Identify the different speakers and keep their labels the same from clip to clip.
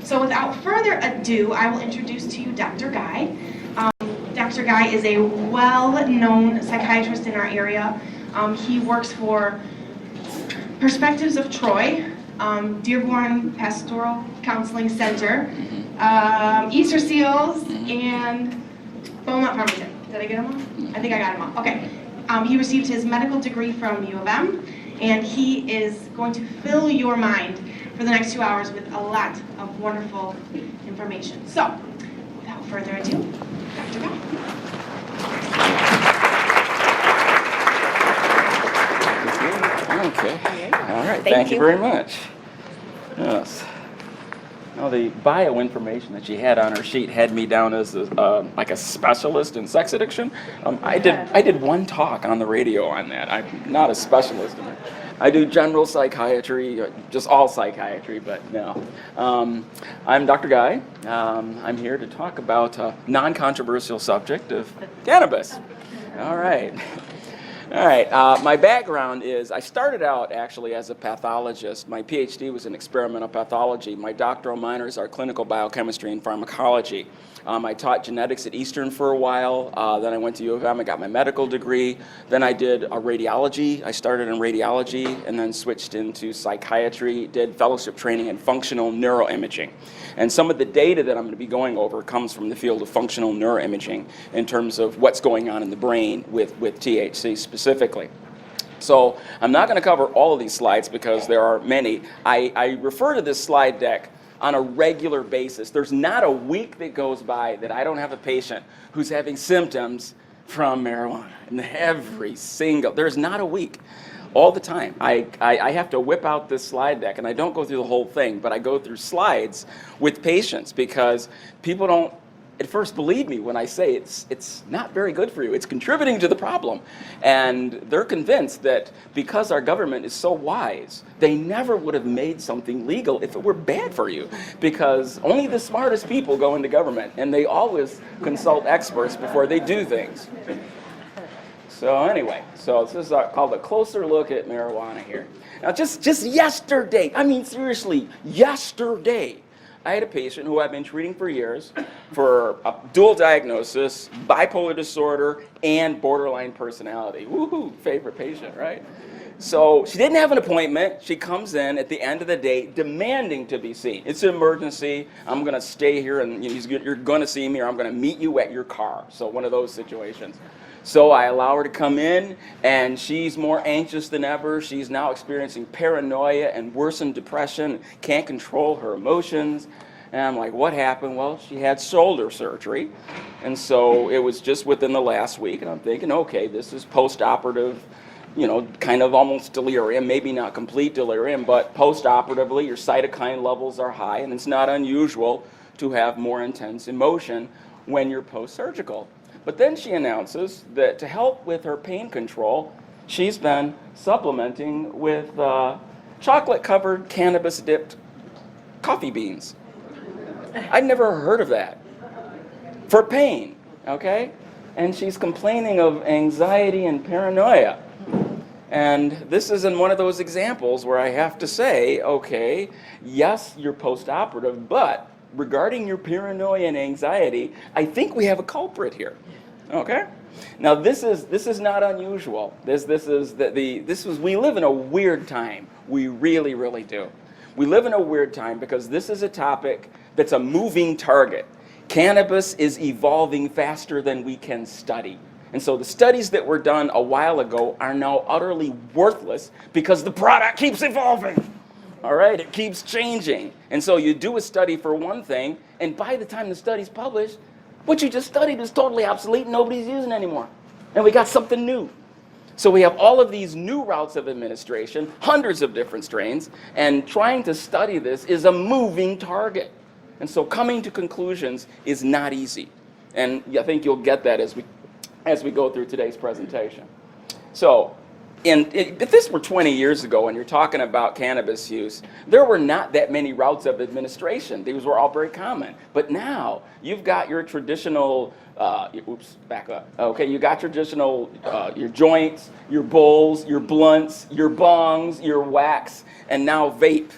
Speaker 1: So without further ado, I will introduce to you Dr. Guy. Dr. Guy is a well-known psychiatrist in our area. He works for Perspectives of Troy, Dearborn Pastoral Counseling Center, Easter Seals, and Beaumont Farmington. Did I get them all? I think I got them all. Okay. He received his medical degree from U of M, and he is going to fill your mind for the next 2 hours with a lot of wonderful information. So, without further ado, Dr. Guy.
Speaker 2: Okay. All right. Thank you very much. Yes. Now, the bio information that she had on her sheet had me down as like a specialist in sex addiction. I did one talk on the radio on that. I'm not a specialist in it. I do general psychiatry, just all psychiatry, but no. I'm Dr. Guy. I'm here to talk about a non-controversial subject of cannabis. All right. All right, my background is, I started out actually as a pathologist. My PhD was in experimental pathology. My doctoral minors are clinical biochemistry and pharmacology. I taught genetics at Eastern for a while. Then I went to U of M. I got my medical degree. Then I did radiology. I started in radiology and then switched into psychiatry, did fellowship training in functional neuroimaging. And some of the data that I'm going to be going over comes from the field of functional neuroimaging in terms of what's going on in the brain with THC specifically. So I'm not going to cover all of these slides because there are many. I refer to this slide deck on a regular basis. There's not a week that goes by that I don't have a patient who's having symptoms from marijuana. And there's not a week. All the time. I have to whip out this slide deck, and I don't go through the whole thing, but I go through slides with patients because people don't at first believe me when I say it's not very good for you. It's contributing to the problem. And they're convinced that because our government is so wise, they never would have made something legal if it were bad for you. Because only the smartest people go into government, and they always consult experts before they do things. So anyway, this is called a closer look at marijuana here. Now just yesterday, I mean seriously, yesterday, I had a patient who I've been treating for years for a dual diagnosis, bipolar disorder, and borderline personality. Woohoo, favorite patient, right? So she didn't have an appointment. She comes in at the end of the day demanding to be seen. It's an emergency. I'm going to stay here and you're going to see me, or I'm going to meet you at your car. So one of those situations. So I allow her to come in, and she's more anxious than ever. She's now experiencing paranoia and worsened depression, can't control her emotions. And I'm like, what happened? Well, she had shoulder surgery. And so it was just within the last week. And I'm thinking, okay, this is post-operative, kind of almost delirium, maybe not complete delirium, but post-operatively your cytokine levels are high, and it's not unusual to have more intense emotion when you're post-surgical. But then she announces that to help with her pain control, she's been supplementing with chocolate-covered, cannabis-dipped coffee beans. I'd never heard of that. For pain, okay? And she's complaining of anxiety and paranoia. And this is in one of those examples where I have to say, okay, yes, you're post-operative, but regarding your paranoia and anxiety, I think we have a culprit here. Okay? Now this is not unusual. We live in a weird time. We really, really do. We live in a weird time because this is a topic that's a moving target. Cannabis is evolving faster than we can study. And so the studies that were done a while ago are now utterly worthless because the product keeps evolving. All right, it keeps changing. And so you do a study for one thing, and by the time the study's published, what you just studied is totally obsolete and nobody's using it anymore. And we got something new. So we have all of these new routes of administration, hundreds of different strains, and trying to study this is a moving target. And so coming to conclusions is not easy. And I think you'll get that as we go through today's presentation. So if this were 20 years ago and you're talking about cannabis use, there were not that many routes of administration. These were all very common. But now you've got your traditional, back up. Okay, you got traditional, your joints, your bowls, your blunts, your bongs, your wax, and now vape.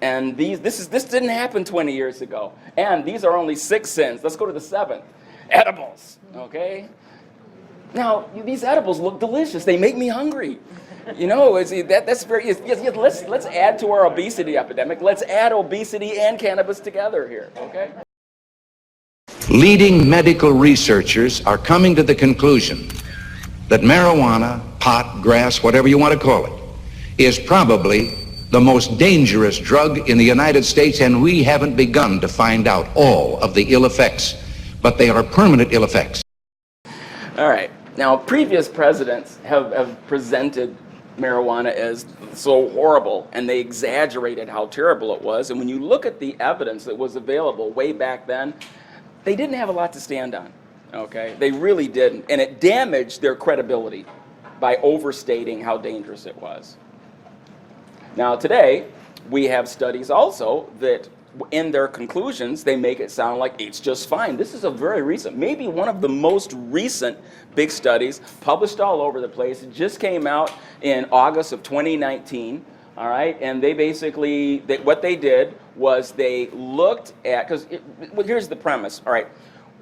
Speaker 2: And this didn't happen 20 years ago. And these are only 6 sins. Let's go to the 7th. Edibles, okay? Now, these edibles look delicious. They make me hungry. You know, that's very, yes, let's add to our obesity epidemic. Let's add obesity and cannabis together here, okay?
Speaker 3: Leading medical researchers are coming to the conclusion that marijuana, pot, grass, whatever you want to call it, is probably the most dangerous drug in the United States, and we haven't begun to find out all of the ill effects, but they are permanent ill effects.
Speaker 2: All right. Now, previous presidents have presented marijuana as so horrible, and they exaggerated how terrible it was. And when you look at the evidence that was available way back then, they didn't have a lot to stand on, okay? They really didn't. And it damaged their credibility by overstating how dangerous it was. Now, today, we have studies also that in their conclusions, they make it sound like it's just fine. This is a very recent, maybe one of the most recent big studies published all over the place. It just came out in August of 2019, all right? And they basically, what they did was they looked at, well, here's the premise, all right?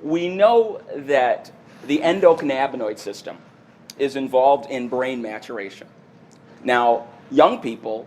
Speaker 2: We know that the endocannabinoid system is involved in brain maturation. Now, young people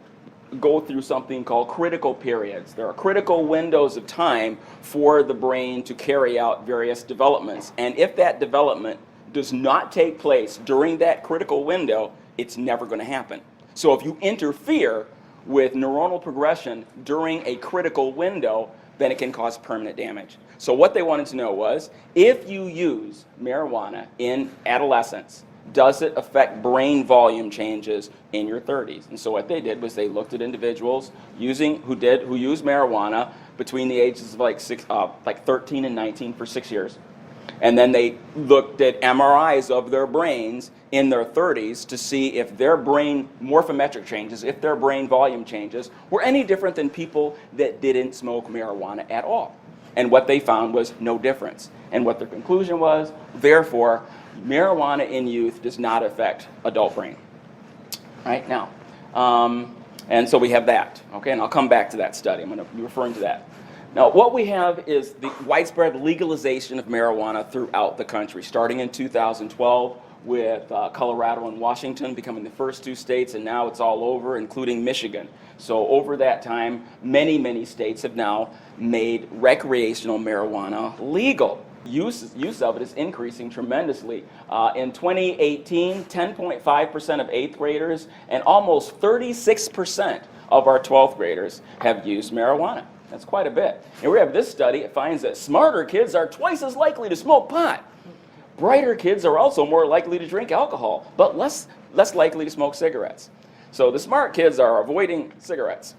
Speaker 2: go through something called critical periods. There are critical windows of time for the brain to carry out various developments. And if that development does not take place during that critical window, it's never going to happen. So if you interfere with neuronal progression during a critical window, then it can cause permanent damage. So what they wanted to know was, if you use marijuana in adolescence, does it affect brain volume changes in your 30s? And so what they did was they looked at individuals who used marijuana between the ages of like 13 and 19 for 6 years. And then they looked at MRIs of their brains in their 30s to see if their brain morphometric changes, if their brain volume changes, were any different than people that didn't smoke marijuana at all. And what they found was no difference. And what their conclusion was, therefore, marijuana in youth does not affect adult brain. Right now, and so we have that, okay? And I'll come back to that study. I'm going to be referring to that. Now, what we have is the widespread legalization of marijuana throughout the country, starting in 2012 with Colorado and Washington becoming the first 2 states, and now it's all over, including Michigan. So over that time, many, many states have now made recreational marijuana legal. Use of it is increasing tremendously. In 2018, 10.5% of 8th graders and almost 36% of our 12th graders have used marijuana. That's quite a bit. And we have this study. It finds that smarter kids are twice as likely to smoke pot. Brighter kids are also more likely to drink alcohol, but less likely to smoke cigarettes. So the smart kids are avoiding cigarettes.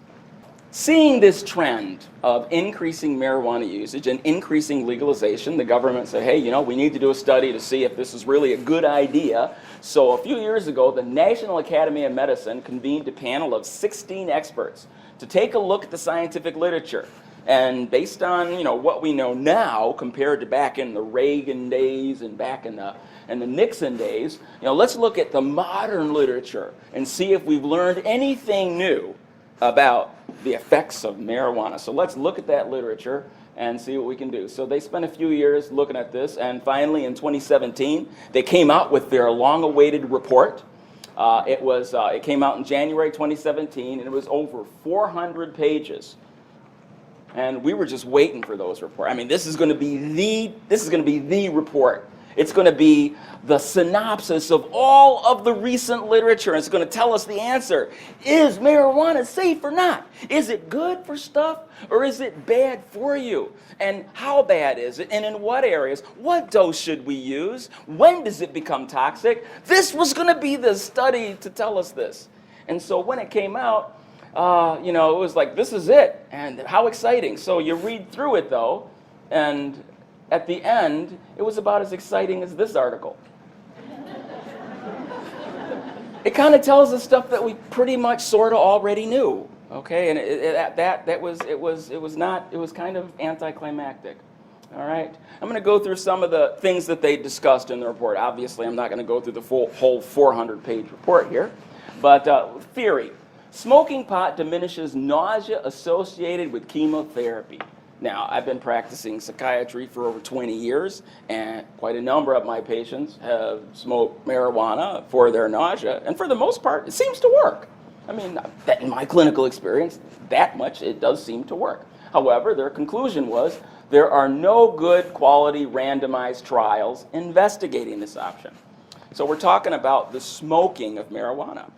Speaker 2: Seeing this trend of increasing marijuana usage and increasing legalization, the government said, hey, we need to do a study to see if this is really a good idea. So a few years ago, the National Academy of Medicine convened a panel of 16 experts to take a look at the scientific literature. And based on what we know now compared to back in the Reagan days and back in the Nixon days, let's look at the modern literature and see if we've learned anything new about the effects of marijuana. So let's look at that literature and see what we can do. So they spent a few years looking at this, and finally in 2017, they came out with their long-awaited report. It came out in January 2017, and it was over 400 pages. And we were just waiting for those reports. I mean, this is going to be the report. It's going to be the synopsis of all of the recent literature. It's going to tell us the answer. Is marijuana safe or not? Is it good for stuff or is it bad for you? And how bad is it? And in what areas? What dose should we use? When does it become toxic? This was going to be the study to tell us this. And so when it came out, it was like, this is it. And how exciting. So you read through it, though, and at the end, it was about as exciting as this article. It kind of tells us stuff that we pretty much sort of already knew, okay? And it was kind of anticlimactic. All right? I'm going to go through some of the things that they discussed in the report. Obviously, I'm not going to go through the whole 400-page report here, but theory. Smoking pot diminishes nausea associated with chemotherapy. Now, I've been practicing psychiatry for over 20 years, and quite a number of my patients have smoked marijuana for their nausea, and for the most part, it seems to work. I mean, in my clinical experience, that much, it does seem to work. However, their conclusion was there are no good quality randomized trials investigating this option. So we're talking about the smoking of marijuana.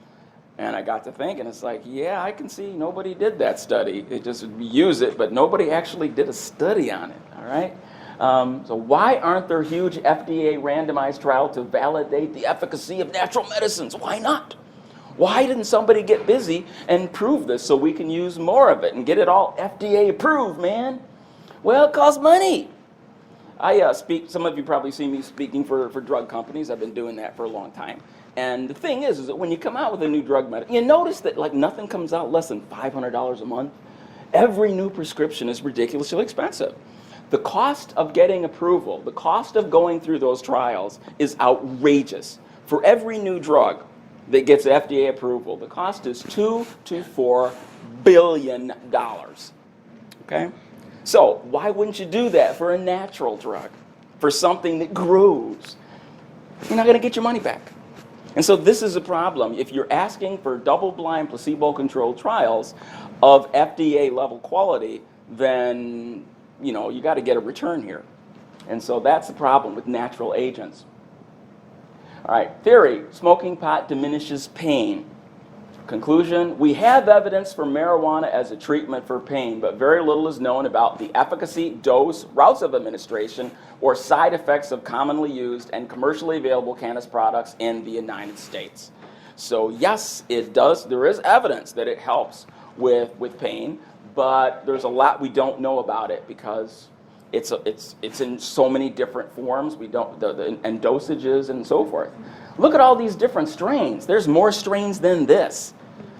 Speaker 2: And I got to thinking, it's like, yeah, I can see nobody did that study. They just use it, but nobody actually did a study on it, all right? So why aren't there huge FDA randomized trials to validate the efficacy of natural medicines? Why not? Why didn't somebody get busy and prove this so we can use more of it and get it all FDA approved, man? Well, it costs money. I speak, some of you probably see me speaking for drug companies. I've been doing that for a long time. And the thing is that when you come out with a new drug medicine, you notice that like nothing comes out less than $500 a month. Every new prescription is ridiculously expensive. The cost of getting approval, the cost of going through those trials is outrageous. For every new drug that gets FDA approval, the cost is $2 to $4 billion. Okay? So why wouldn't you do that for a natural drug, for something that grows? You're not going to get your money back. And so this is a problem. If you're asking for double-blind, placebo-controlled trials of FDA-level quality, then you got to get a return here. And so that's the problem with natural agents. All right, theory: smoking pot diminishes pain. Conclusion: we have evidence for marijuana as a treatment for pain, but very little is known about the efficacy, dose, routes of administration, or side effects of commonly used and commercially available cannabis products in the United States. So yes, it does. There is evidence that it helps with pain, but there's a lot we don't know about it because it's in so many different forms. We don't and dosages and so forth. Look at all these different strains. There's more strains than this.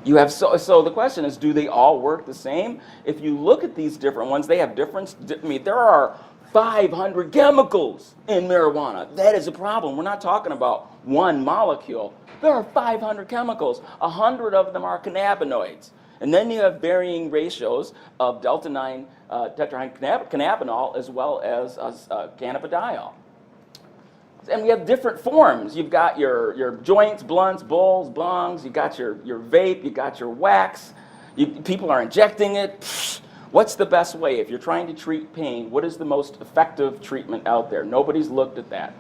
Speaker 2: You have so the question is, do they all work the same? If you look at these different ones, they have different. I mean, there are 500 chemicals in marijuana. That is a problem. We're not talking about one molecule. There are 500 chemicals. 100 of them are cannabinoids. And then you have varying ratios of delta-9 tetrahydrocannabinol as well as cannabidiol. And we have different forms. You've got your joints, blunts, bowls, bongs. You've got your vape. You've got your wax. People are injecting it. What's the best way? If you're trying to treat pain, what is the most effective treatment out there? Nobody's looked at that.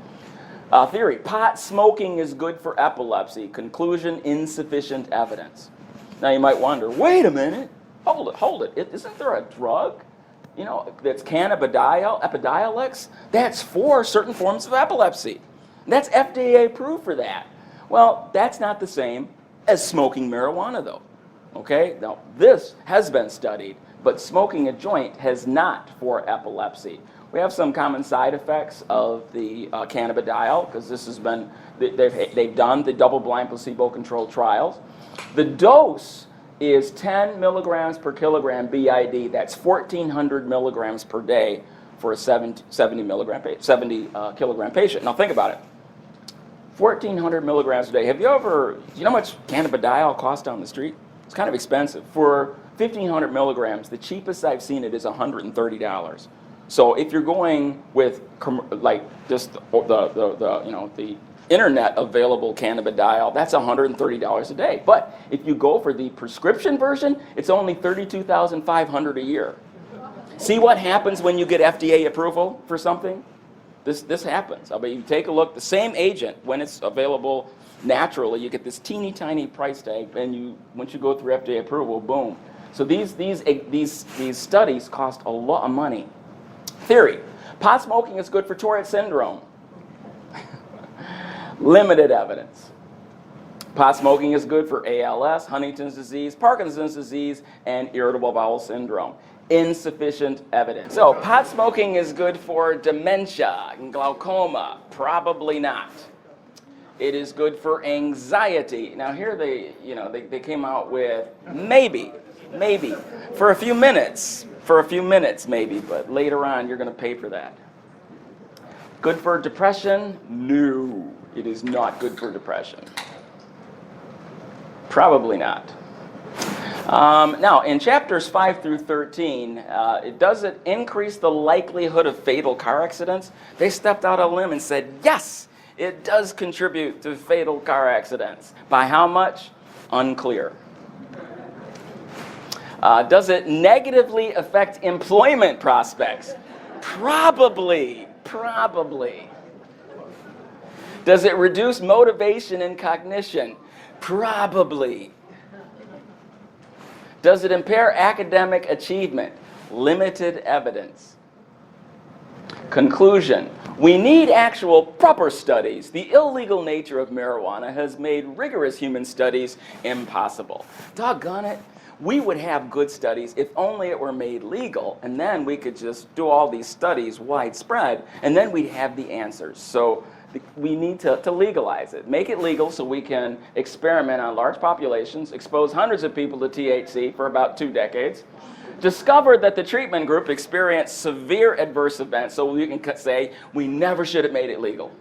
Speaker 2: Theory: pot smoking is good for epilepsy. Conclusion: insufficient evidence. Now you might wonder, wait a minute, hold it. Isn't there a drug, that's cannabidiol, Epidiolex? That's for certain forms of epilepsy. That's FDA approved for that. Well, that's not the same as smoking marijuana, though. Okay? Now, this has been studied, but smoking a joint has not for epilepsy. We have some common side effects of the cannabidiol, because this has been, they've done the double-blind placebo-controlled trials. The dose is 10 milligrams per kilogram BID. That's 1,400 milligrams per day for a 70 kilogram patient. Now think about it. 1,400 milligrams a day. You know how much cannabidiol costs down the street? It's kind of expensive. For 1,500 milligrams, the cheapest I've seen it is $130. So if you're going with like just the internet available cannabidiol, that's $130 a day. But if you go for the prescription version, it's only $32,500 a year. See what happens when you get FDA approval for something? This happens. I mean, you take a look, the same agent, when it's available naturally, you get this teeny tiny price tag, and once you go through FDA approval, boom. So these studies cost a lot of money. Theory: pot smoking is good for Tourette syndrome. Limited evidence. Pot smoking is good for ALS, Huntington's disease, Parkinson's disease, and irritable bowel syndrome. Insufficient evidence. So pot smoking is good for dementia and glaucoma. Probably not. It is good for anxiety. Now here they came out with maybe, for a few minutes maybe, but later on you're going to pay for that. Good for depression? No, it is not good for depression. Probably not. Now, in chapters 5 through 13, does it increase the likelihood of fatal car accidents? They stepped out on a limb and said, yes, it does contribute to fatal car accidents. By how much? Unclear. Does it negatively affect employment prospects? Probably. Does it reduce motivation and cognition? Probably. Does it impair academic achievement? Limited evidence. Conclusion. We need actual proper studies. The illegal nature of marijuana has made rigorous human studies impossible. Doggone it. We would have good studies if only it were made legal, and then we could just do all these studies widespread, and then we'd have the answers. So we need to legalize it. Make it legal so we can experiment on large populations, expose hundreds of people to THC for about 2 decades, discover that the treatment group experienced severe adverse events, so we can say we never should have made it legal.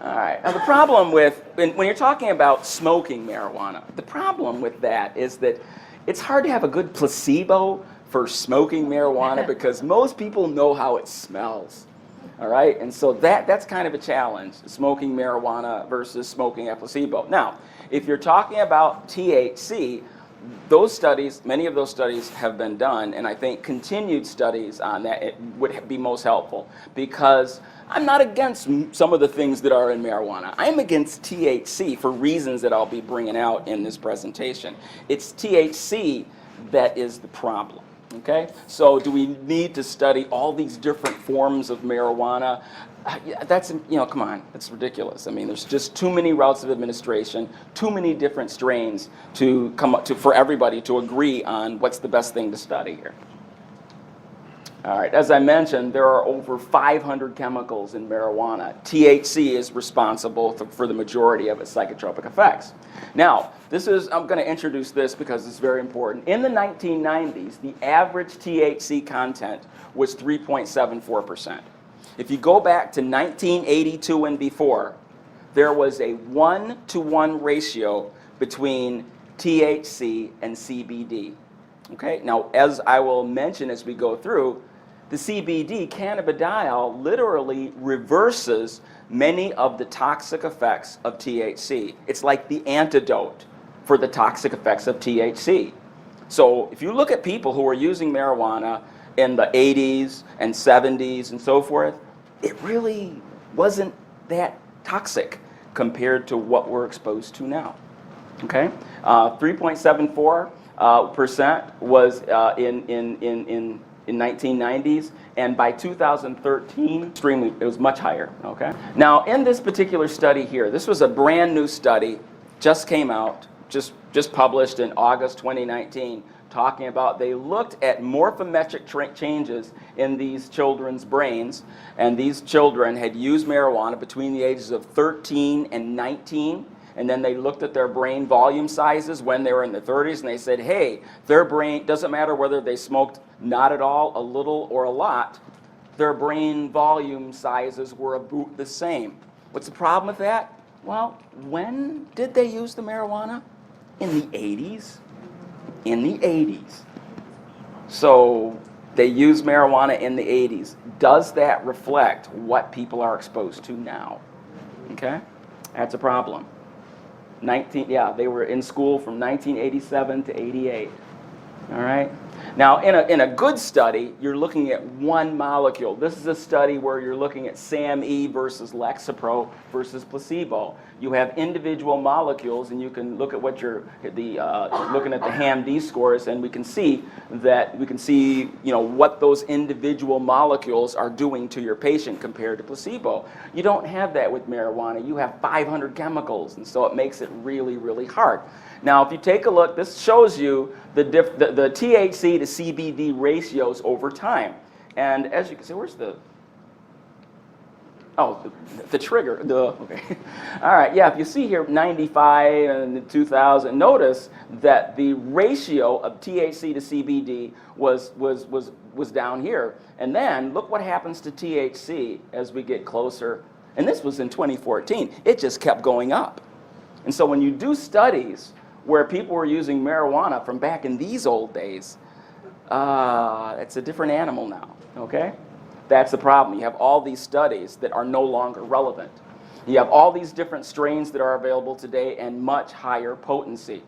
Speaker 2: All right. Now, the problem with, when you're talking about smoking marijuana, the problem with that is that it's hard to have a good placebo for smoking marijuana because most people know how it smells. All right? And so that's kind of a challenge, smoking marijuana versus smoking a placebo. Now, if you're talking about THC, those studies, many of those studies have been done, and I think continued studies on that would be most helpful, because I'm not against some of the things that are in marijuana. I'm against THC for reasons that I'll be bringing out in this presentation. It's THC that is the problem. Okay? So do we need to study all these different forms of marijuana? That's, come on, it's ridiculous. I mean, there's just too many routes of administration, too many different strains to come up to, for everybody to agree on what's the best thing to study here. All right, as I mentioned, there are over 500 chemicals in marijuana. THC is responsible for the majority of its psychotropic effects. Now, I'm going to introduce this because it's very important. In the 1990s, the average THC content was 3.74%. If you go back to 1982 and before, there was a 1-to-1 ratio between THC and CBD. Okay, now as I will mention as we go through, the CBD, cannabidiol, literally reverses many of the toxic effects of THC. It's like the antidote for the toxic effects of THC. So if you look at people who are using marijuana in the 80s and 70s and so forth, it really wasn't that toxic compared to what we're exposed to now. Okay, 3.74% was in 1990s, and by 2013, it was much higher. Okay. Now, in this particular study here, this was a brand new study, just came out, just published in August 2019. Talking about, they looked at morphometric changes in these children's brains, and these children had used marijuana between the ages of 13 and 19, and then they looked at their brain volume sizes when they were in their 30s, and they said, hey, their brain, doesn't matter whether they smoked not at all, a little, or a lot, their brain volume sizes were about the same. What's the problem with that? Well, when did they use the marijuana? In the 80s. In the 80s. So they used marijuana in the 80s. Does that reflect what people are exposed to now? Okay? That's a problem. They were in school from 1987 to 88. All right? Now, in a good study, you're looking at one molecule. This is a study where you're looking at SAM-E versus Lexapro versus placebo. You have individual molecules, and you can look at what looking at the HAM-D scores, and we can see what those individual molecules are doing to your patient compared to placebo. You don't have that with marijuana. You have 500 chemicals, and so it makes it really, really hard. Now, if you take a look, this shows you the THC to CBD ratios over time. And as you can see, where's the trigger. Okay. All right, yeah, if you see here 95 and 2000, notice that the ratio of THC to CBD was down here. And then look what happens to THC as we get closer. And this was in 2014. It just kept going up. And so when you do studies where people were using marijuana from back in these old days, it's a different animal now, okay? That's the problem. You have all these studies that are no longer relevant. You have all these different strains that are available today and much higher potency.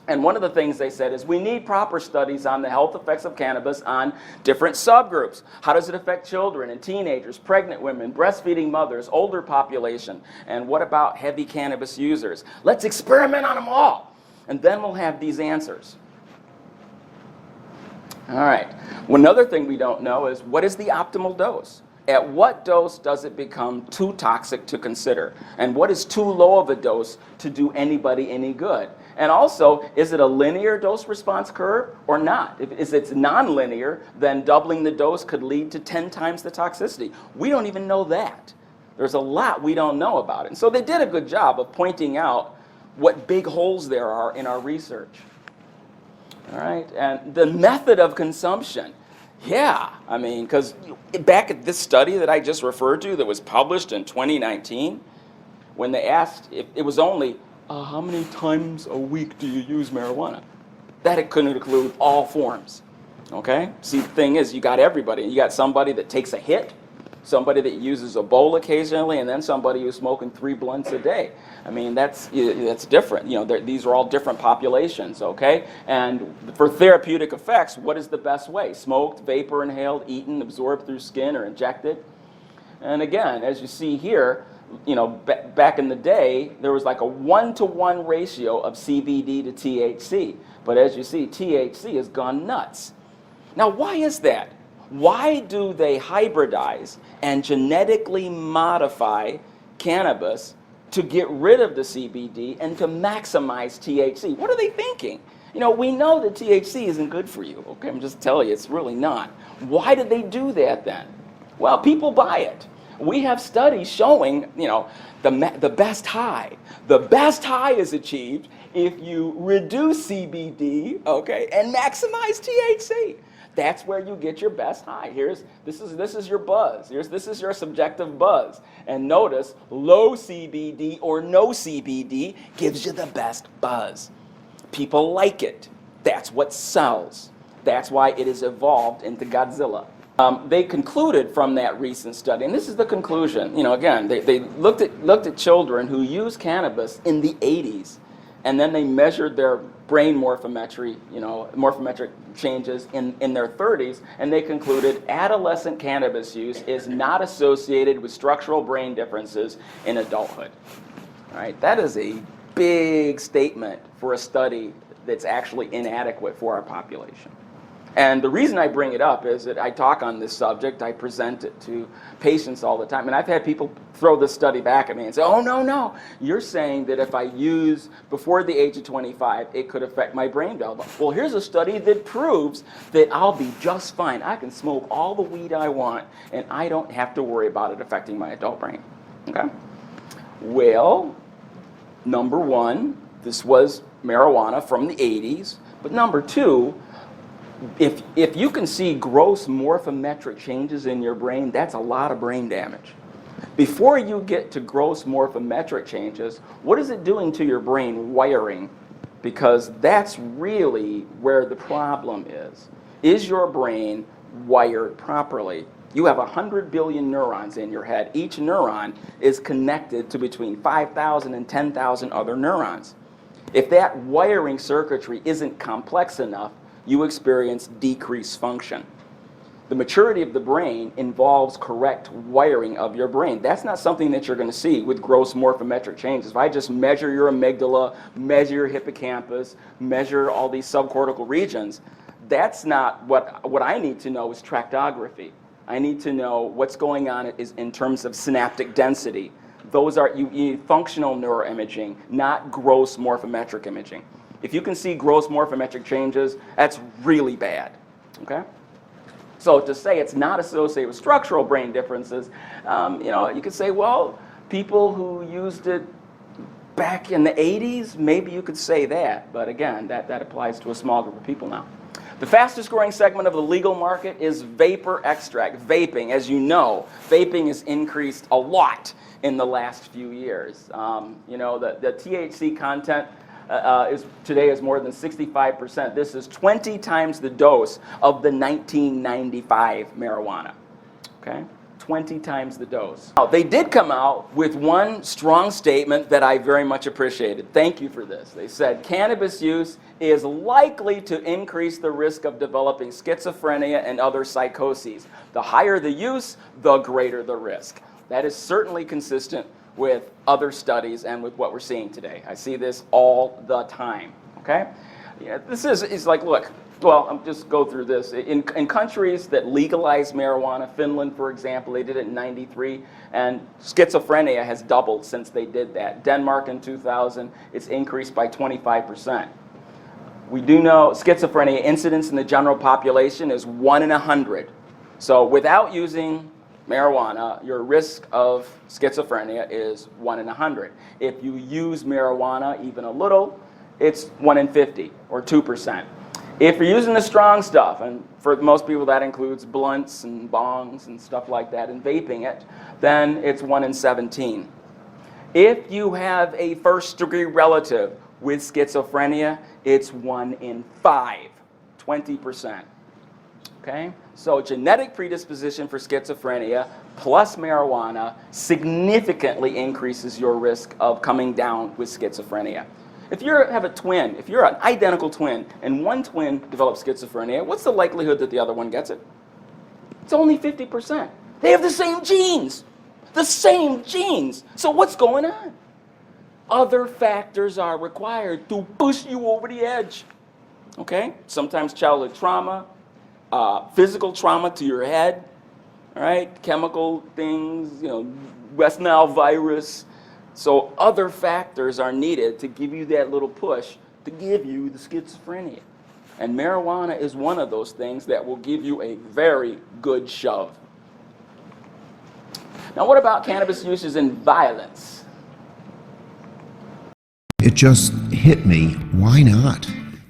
Speaker 2: And one of the things they said is we need proper studies on the health effects of cannabis on different subgroups. How does it affect children and teenagers, pregnant women, breastfeeding mothers, older population, and what about heavy cannabis users? Let's experiment on them all, and then we'll have these answers. All right. Well, another thing we don't know is what is the optimal dose? At what dose does it become too toxic to consider? And what is too low of a dose to do anybody any good? And also, is it a linear dose response curve or not? If it's nonlinear, then doubling the dose could lead to 10 times the toxicity. We don't even know that. There's a lot we don't know about it. And so they did a good job of pointing out what big holes there are in our research. All right, and the method of consumption. Yeah, I mean, because back at this study that I just referred to that was published in 2019, when they asked, if it was only, how many times a week do you use marijuana? That it couldn't include all forms, okay? See, the thing is, you got everybody. You got somebody that takes a hit, somebody that uses a bowl occasionally, and then somebody who's smoking 3 blunts a day. I mean, that's different. You know, these are all different populations, okay? And for therapeutic effects, what is the best way? Smoked, vapor inhaled, eaten, absorbed through skin, or injected? And again, as you see here, you know, back in the day, there was like a 1-to-1 ratio of CBD to THC. But as you see, THC has gone nuts. Now, why is that? Why do they hybridize and genetically modify cannabis to get rid of the CBD and to maximize THC? What are they thinking? You know, we know that THC isn't good for you. Okay, I'm just telling you, it's really not. Why did they do that then? Well, people buy it. We have studies showing, you know, the best high. The best high is achieved if you reduce CBD, okay, and maximize THC. That's where you get your best high. This is your buzz. This is your subjective buzz. And notice, low CBD or no CBD gives you the best buzz. People like it. That's what sells. That's why it has evolved into Godzilla. They concluded from that recent study, and this is the conclusion. You know, again, they looked at children who used cannabis in the 80s, and then they measured their brain morphometry, you know, morphometric changes in their 30s, and they concluded adolescent cannabis use is not associated with structural brain differences in adulthood. All right, that is a big statement for a study that's actually inadequate for our population. And the reason I bring it up is that I talk on this subject, I present it to patients all the time, and I've had people throw this study back at me and say, oh, no, you're saying that if I use before the age of 25, it could affect my brain development. Well, here's a study that proves that I'll be just fine. I can smoke all the weed I want, and I don't have to worry about it affecting my adult brain, okay? Well, number one, this was marijuana from the 80s, but number two, if you can see gross morphometric changes in your brain, that's a lot of brain damage. Before you get to gross morphometric changes, what is it doing to your brain wiring? Because that's really where the problem is. Is your brain wired properly? You have 100 billion neurons in your head. Each neuron is connected to between 5,000 and 10,000 other neurons. If that wiring circuitry isn't complex enough, you experience decreased function. The maturity of the brain involves correct wiring of your brain. That's not something that you're going to see with gross morphometric changes. If I just measure your amygdala, measure your hippocampus, measure all these subcortical regions, that's not what I need to know is tractography. I need to know what's going on is in terms of synaptic density. Those are, you need functional neuroimaging, not gross morphometric imaging. If you can see gross morphometric changes, that's really bad, okay? So to say it's not associated with structural brain differences, you know, you could say, well, people who used it back in the 80s, maybe you could say that. But again, that applies to a small group of people now. The fastest growing segment of the legal market is vapor extract, vaping. As you know, vaping has increased a lot in the last few years. You know, the THC content today is more than 65%. This is 20 times the dose of the 1995 marijuana. Okay? 20 times the dose. Now, they did come out with one strong statement that I very much appreciated. Thank you for this. They said cannabis use is likely to increase the risk of developing schizophrenia and other psychoses. The higher the use, the greater the risk. That is certainly consistent with other studies and with what we're seeing today. I see this all the time. Okay? Yeah, this is like, look, well, I'll just go through this. In countries that legalize marijuana, Finland, for example, they did it in '93, and schizophrenia has doubled since they did that. Denmark in 2000, it's increased by 25%. We do know schizophrenia incidence in the general population is 1 in 100. So without using marijuana, your risk of schizophrenia is 1 in 100. If you use marijuana even a little, it's 1 in 50 or 2%. If you're using the strong stuff, and for most people that includes blunts and bongs and stuff like that, and vaping it, then it's 1 in 17. If you have a first-degree relative with schizophrenia, it's 1 in 5, 20%. Okay? So genetic predisposition for schizophrenia plus marijuana significantly increases your risk of coming down with schizophrenia. If you have a twin, if you're an identical twin, and one twin develops schizophrenia, what's the likelihood that the other one gets it? It's only 50%. They have the same genes. The same genes. So what's going on? Other factors are required to push you over the edge. Okay? Sometimes childhood trauma, physical trauma to your head, all right? Chemical things, West Nile virus. So other factors are needed to give you that little push to give you the schizophrenia. And marijuana is one of those things that will give you a very good shove. Now, what about cannabis uses in violence?
Speaker 4: It just hit me, why not?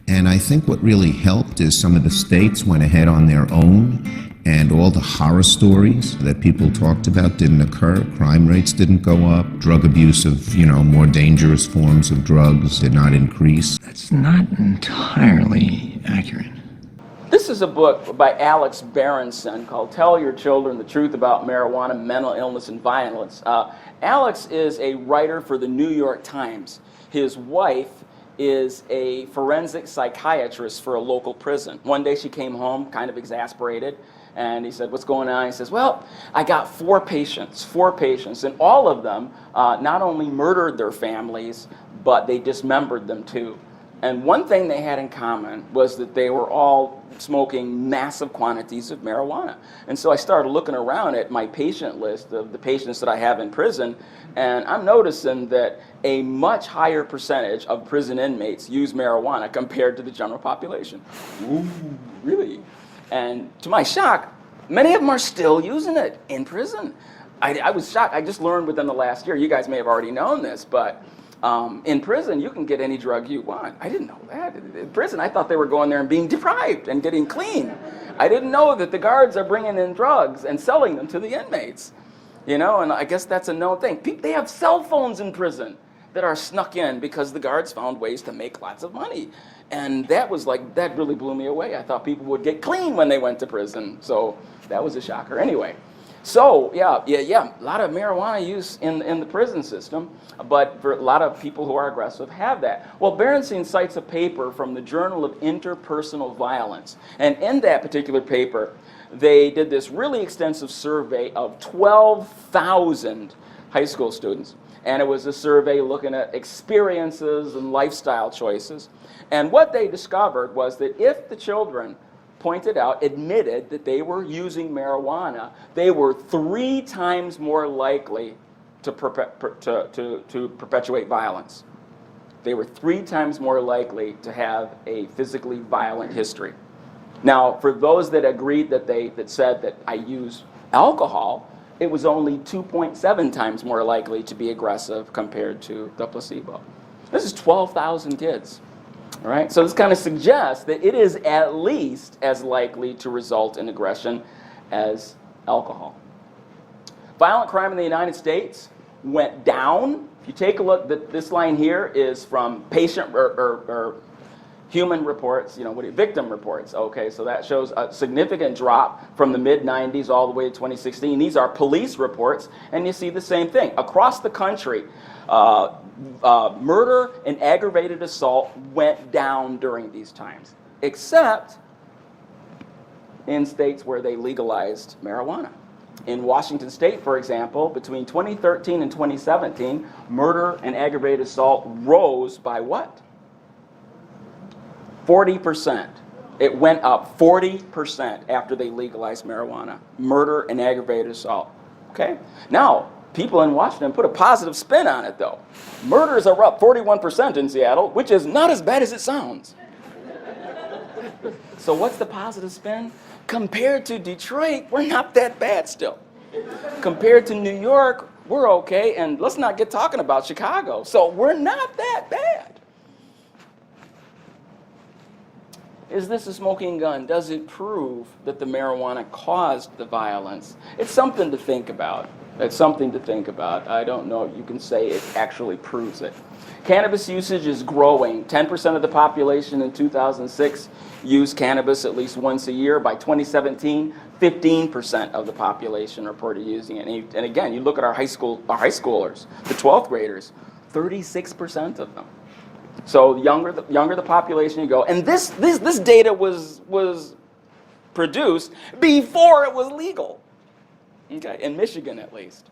Speaker 4: And I think what really helped is some of the states went ahead on their own, and all the horror stories that people talked about didn't occur. Crime rates didn't go up. Drug abuse of, more dangerous forms of drugs did not increase.
Speaker 5: That's not entirely accurate.
Speaker 2: This is a book by Alex Berenson called Tell Your Children the Truth About Marijuana, Mental Illness, and Violence. Alex is a writer for the New York Times. His wife is a forensic psychiatrist for a local prison. One day she came home kind of exasperated, and he said, what's going on? He says, well, I got four patients, and all of them not only murdered their families, but they dismembered them too. And one thing they had in common was that they were all smoking massive quantities of marijuana. And so I started looking around at my patient list of the patients that I have in prison, and I'm noticing that a much higher percentage of prison inmates use marijuana compared to the general population. Ooh, really? And to my shock, many of them are still using it in prison. I was shocked. I just learned within the last year, you guys may have already known this, but in prison, you can get any drug you want. I didn't know that. In prison, I thought they were going there and being deprived and getting clean. I didn't know that the guards are bringing in drugs and selling them to the inmates. And I guess that's a known thing. They have cell phones in prison that are snuck in because the guards found ways to make lots of money. And that really blew me away. I thought people would get clean when they went to prison. So that was a shocker. Anyway. So, yeah, a lot of marijuana use in the prison system, but for a lot of people who are aggressive have that. Well, Berenson cites a paper from the Journal of Interpersonal Violence, and in that particular paper, they did this really extensive survey of 12,000 high school students, and it was a survey looking at experiences and lifestyle choices, and what they discovered was that if the children admitted that they were using marijuana, they were 3 times more likely to perpetuate violence. They were 3 times more likely to have a physically violent history. Now, for those that agreed that said that I use alcohol, it was only 2.7 times more likely to be aggressive compared to the placebo. This is 12,000 kids. All right? So this kind of suggests that it is at least as likely to result in aggression as alcohol. Violent crime in the United States, went down. If you take a look, this line here is from patient or human reports, victim reports. Okay, so that shows a significant drop from the mid-90s all the way to 2016. These are police reports, and you see the same thing. Across the country, murder and aggravated assault went down during these times, except in states where they legalized marijuana. In Washington State, for example, between 2013 and 2017, murder and aggravated assault rose by what? 40%. It went up 40% after they legalized marijuana. Murder and aggravated assault. Okay? Now, people in Washington put a positive spin on it, though. Murders are up 41% in Seattle, which is not as bad as it sounds. So what's the positive spin? Compared to Detroit, we're not that bad still. Compared to New York, we're okay, and let's not get talking about Chicago. So we're not that bad. Is this a smoking gun? Does it prove that the marijuana caused the violence? It's something to think about. It's something to think about. I don't know if you can say it actually proves it. Cannabis usage is growing. 10% of the population in 2006 used cannabis at least once a year. By 2017, 15% of the population reported using it. And again, you look at our high schoolers, the 12th graders, 36% of them. So the younger the population you go, and this data was produced before it was legal. Okay, in Michigan at least.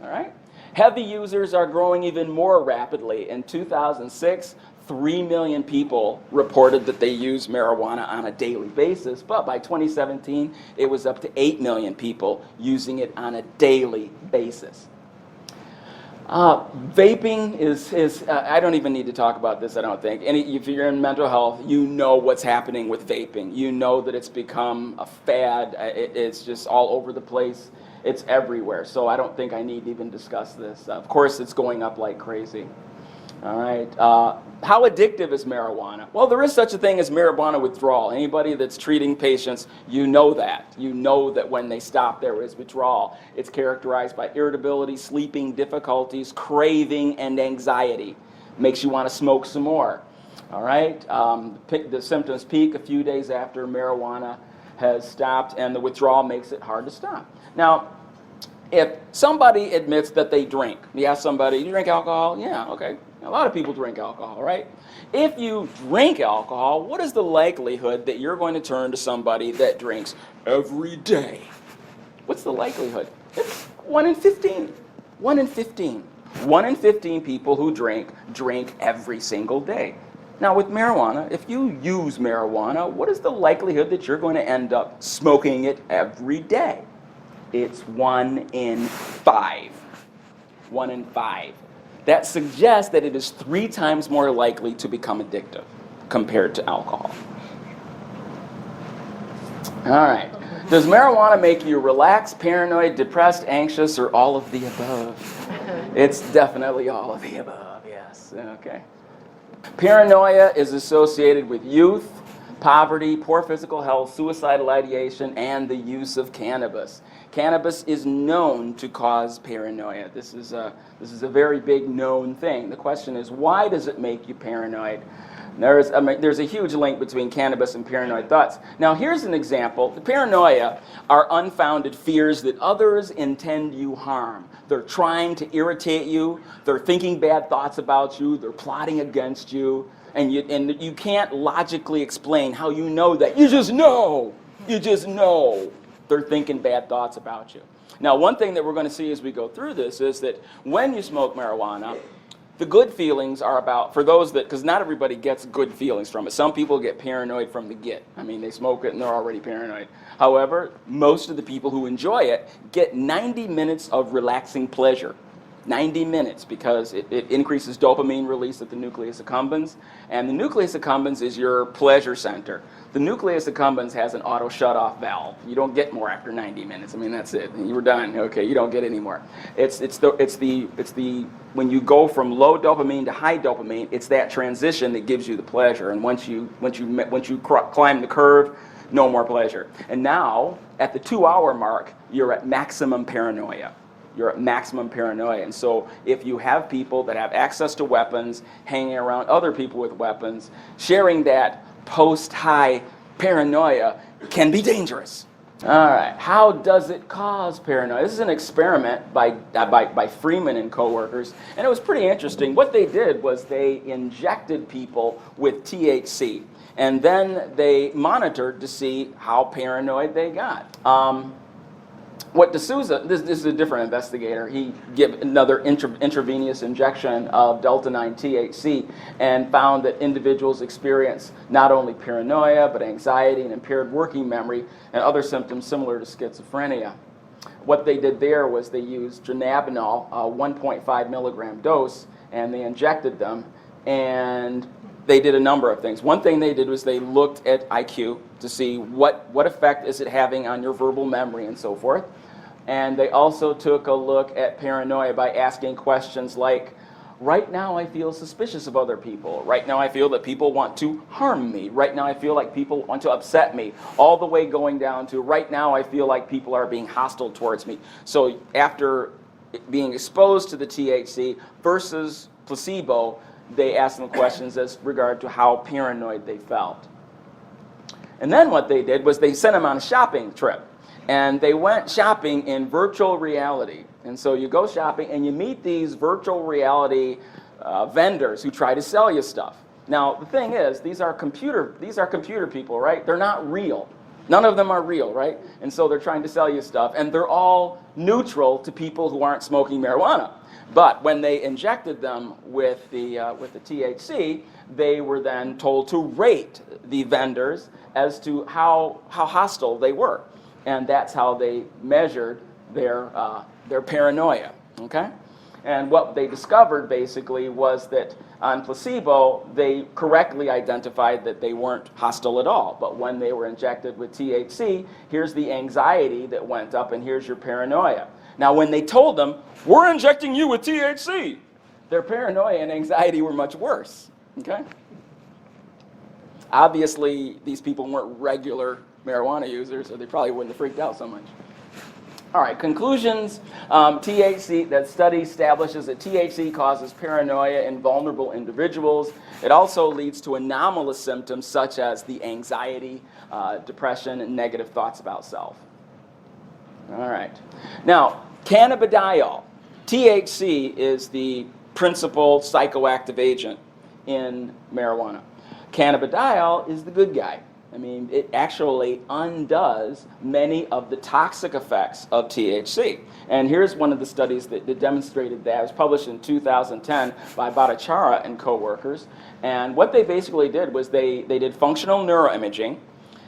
Speaker 2: All right. Heavy users are growing even more rapidly. In 2006, 3 million people reported that they use marijuana on a daily basis, but by 2017, it was up to 8 million people using it on a daily basis. Vaping is I don't even need to talk about this, I don't think. If you're in mental health, you know what's happening with vaping. You know that it's become a fad. It's just all over the place. It's everywhere. So I don't think I need to even discuss this. Of course, it's going up like crazy. All right. How addictive is marijuana? Well, there is such a thing as marijuana withdrawal. Anybody that's treating patients, you know that. You know that when they stop, there is withdrawal. It's characterized by irritability, sleeping difficulties, craving, and anxiety. Makes you want to smoke some more. All right. The symptoms peak a few days after marijuana has stopped, and the withdrawal makes it hard to stop. Now, if somebody admits that they drink, you ask somebody, you drink alcohol? Yeah, okay. A lot of people drink alcohol, right? If you drink alcohol, what is the likelihood that you're going to turn to somebody that drinks every day? What's the likelihood? It's 1 in 15. 1 in 15. 1 in 15 people who drink every single day. Now with marijuana, if you use marijuana, what is the likelihood that you're going to end up smoking it every day? It's 1 in 5. 1 in 5. That suggests that it is 3 times more likely to become addictive compared to alcohol. All right. Does marijuana make you relaxed, paranoid, depressed, anxious, or all of the above? It's definitely all of the above, yes. Okay. Paranoia is associated with youth, poverty, poor physical health, suicidal ideation, and the use of cannabis. Cannabis is known to cause paranoia. This is a very big known thing. The question is, why does it make you paranoid? There's a huge link between cannabis and paranoid thoughts. Now here's an example. The paranoia are unfounded fears that others intend you harm. They're trying to irritate you. They're thinking bad thoughts about you. They're plotting against you. And you can't logically explain how you know that. You just know. You just know they're thinking bad thoughts about you. Now, one thing that we're going to see as we go through this is that when you smoke marijuana, the good feelings are about, for those that, because not everybody gets good feelings from it. Some people get paranoid from the get. I mean, they smoke it and they're already paranoid. However, most of the people who enjoy it get 90 minutes of relaxing pleasure. 90 minutes, because it increases dopamine release at the nucleus accumbens, and the nucleus accumbens is your pleasure center. The nucleus accumbens has an auto shut-off valve. You don't get more after 90 minutes. I mean, that's it. You were done. Okay, you don't get any more. It's the when you go from low dopamine to high dopamine, it's that transition that gives you the pleasure. And once you climb the curve, no more pleasure. And now at the 2-hour mark, you're at maximum paranoia. you're at maximum paranoia. And so if you have people that have access to weapons, hanging around other people with weapons, sharing that post-high paranoia can be dangerous. All right, how does it cause paranoia? This is an experiment by Freeman and coworkers, and it was pretty interesting. What they did was they injected people with THC, and then they monitored to see how paranoid they got. What D'Souza, this is a different investigator, he gave another intravenous injection of delta-9 THC and found that individuals experience not only paranoia, but anxiety and impaired working memory and other symptoms similar to schizophrenia. What they did there was they used dronabinol, a 1.5 milligram dose, and they injected them, and they did a number of things. One thing they did was they looked at IQ to see what effect is it having on your verbal memory and so forth. And they also took a look at paranoia by asking questions like, right now I feel suspicious of other people. Right now I feel that people want to harm me. Right now I feel like people want to upset me. All the way going down to, right now I feel like people are being hostile towards me. So after being exposed to the THC versus placebo, they asked them questions as regard to how paranoid they felt. And then what they did was they sent them on a shopping trip. And they went shopping in virtual reality. And so you go shopping and you meet these virtual reality vendors who try to sell you stuff. Now, the thing is, these are computer people, right? They're not real. None of them are real, right? And so they're trying to sell you stuff. And they're all neutral to people who aren't smoking marijuana. But when they injected them with the THC, they were then told to rate the vendors as to how hostile they were. And that's how they measured their paranoia, okay? And what they discovered basically was that on placebo, they correctly identified that they weren't hostile at all. But when they were injected with THC, here's the anxiety that went up and here's your paranoia. Now, when they told them, we're injecting you with THC, their paranoia and anxiety were much worse, okay? Obviously, these people weren't regular marijuana users, so they probably wouldn't have freaked out so much. All right, conclusions. THC, that study establishes that THC causes paranoia in vulnerable individuals. It also leads to anomalous symptoms such as the anxiety, depression, and negative thoughts about self. All right. Now, cannabidiol. THC is the principal psychoactive agent in marijuana. Cannabidiol is the good guy. I mean, it actually undoes many of the toxic effects of THC. And here's one of the studies that demonstrated that. It was published in 2010 by Bhattacharya and co-workers. And what they basically did was they did functional neuroimaging,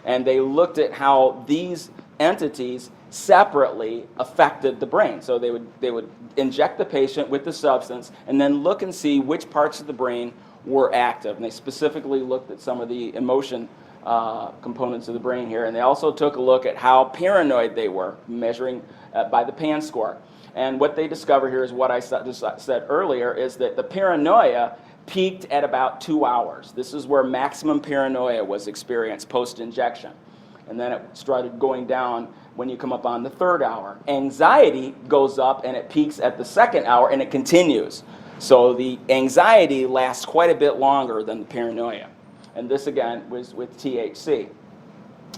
Speaker 2: and they looked at how these entities separately affected the brain. So they would inject the patient with the substance and then look and see which parts of the brain were active. And they specifically looked at some of the emotion components of the brain here, and they also took a look at how paranoid they were, measuring by the PAN score. And what they discovered here is what I said earlier, is that the paranoia peaked at about 2 hours. This is where maximum paranoia was experienced post-injection. And then it started going down when you come up on the 3rd hour. Anxiety goes up and it peaks at the 2nd hour and it continues. So the anxiety lasts quite a bit longer than the paranoia. And this, again, was with THC.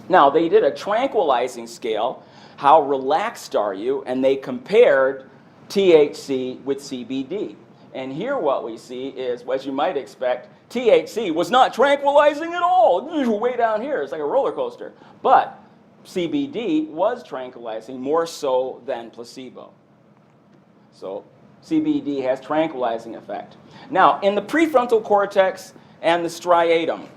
Speaker 2: Now, they did a tranquilizing scale, how relaxed are you, and they compared THC with CBD. And here what we see is, as you might expect, THC was not tranquilizing at all. Way down here, it's like a roller coaster. But CBD was tranquilizing, more so than placebo. So CBD has tranquilizing effect. Now, in the prefrontal cortex and the striatum.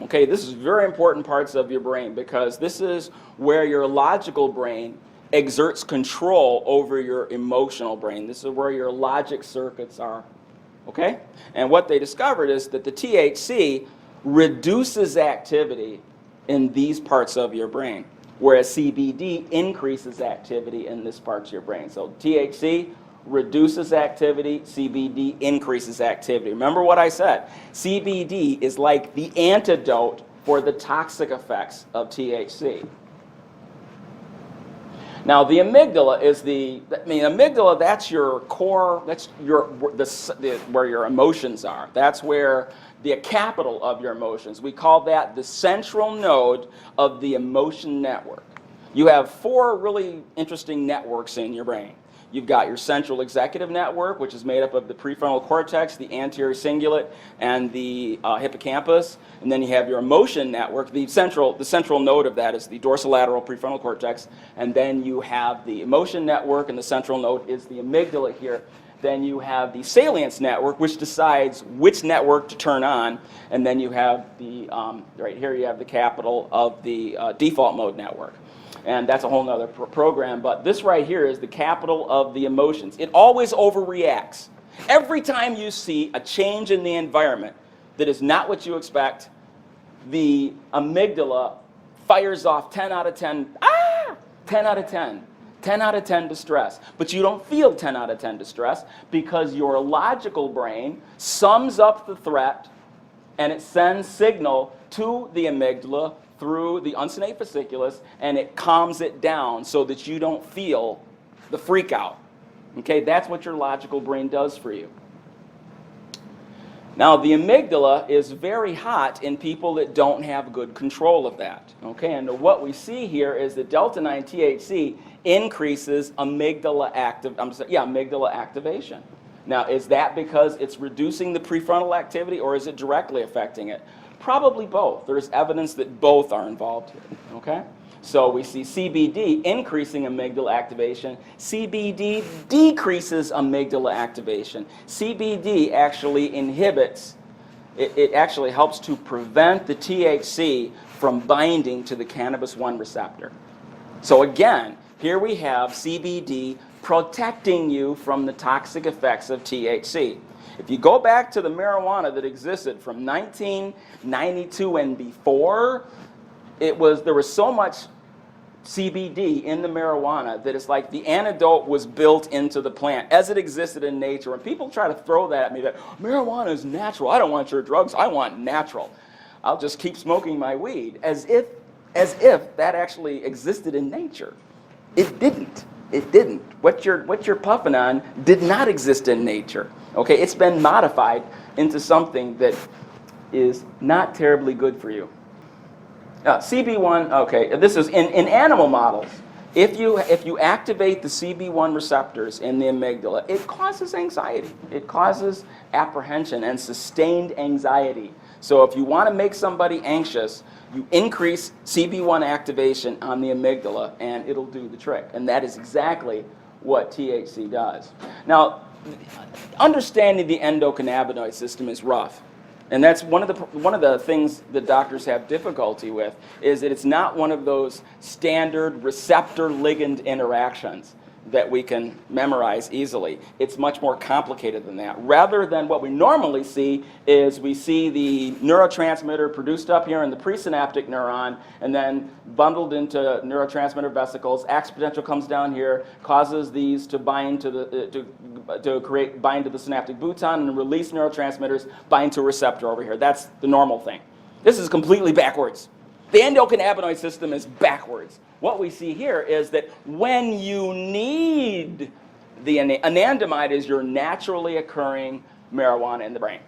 Speaker 2: Okay, this is very important parts of your brain because this is where your logical brain exerts control over your emotional brain. This is where your logic circuits are. Okay? And what they discovered is that the THC reduces activity in these parts of your brain, whereas CBD increases activity in this part of your brain. So THC reduces activity, CBD increases activity. Remember what I said. CBD is like the antidote for the toxic effects of THC. Now, the amygdala is amygdala, that's your core, that's where your emotions are. That's where the capital of your emotions. We call that the central node of the emotion network. You have 4 really interesting networks in your brain. You've got your central executive network, which is made up of the prefrontal cortex, the anterior cingulate, and the hippocampus. And then you have your emotion network. The central node of that is the dorsolateral prefrontal cortex. And then you have the emotion network, and the central node is the amygdala here. Then you have the salience network, which decides which network to turn on. And then you have right here you have the capital of the default mode network. And that's a whole nother program, but this right here is the capital of the emotions. It always overreacts. Every time you see a change in the environment that is not what you expect, the amygdala fires off 10 out of 10, 10 out of 10, 10 out of 10 distress. But you don't feel 10 out of 10 distress because your logical brain sums up the threat and it sends signal to the amygdala through the unsonate fasciculus, and it calms it down so that you don't feel the freak out. Okay, that's what your logical brain does for you. Now, the amygdala is very hot in people that don't have good control of that. Okay, and what we see here is that delta-9 THC increases amygdala activation. Now, is that because it's reducing the prefrontal activity, or is it directly affecting it? Probably both. There's evidence that both are involved here, okay? So we see CBD increasing amygdala activation. CBD decreases amygdala activation. CBD actually inhibits, it actually helps to prevent the THC from binding to the cannabis 1 receptor. So again, here we have CBD protecting you from the toxic effects of THC. If you go back to the marijuana that existed from 1992 and before, there was so much CBD in the marijuana that it's like the antidote was built into the plant as it existed in nature. And people try to throw that at me, that marijuana is natural. I don't want your drugs. I want natural. I'll just keep smoking my weed, as if that actually existed in nature. It didn't. It didn't. What you're puffing on did not exist in nature. Okay, it's been modified into something that is not terribly good for you. CB1, okay, this is in animal models. If you activate the CB1 receptors in the amygdala, it causes anxiety. It causes apprehension and sustained anxiety. So if you want to make somebody anxious, you increase CB1 activation on the amygdala, and it'll do the trick. And that is exactly what THC does. Now, understanding the endocannabinoid system is rough. And that's one of the things that doctors have difficulty with, is that it's not one of those standard receptor-ligand interactions that we can memorize easily. It's much more complicated than that. Rather than what we normally see is we see the neurotransmitter produced up here in the presynaptic neuron and then bundled into neurotransmitter vesicles. Ax potential comes down here, causes these to bind to the bind to the synaptic bouton and release neurotransmitters, bind to a receptor over here. That's the normal thing. This is completely backwards. The endocannabinoid system is backwards. What we see here is that when you need the anandamide is your naturally occurring marijuana in the brain.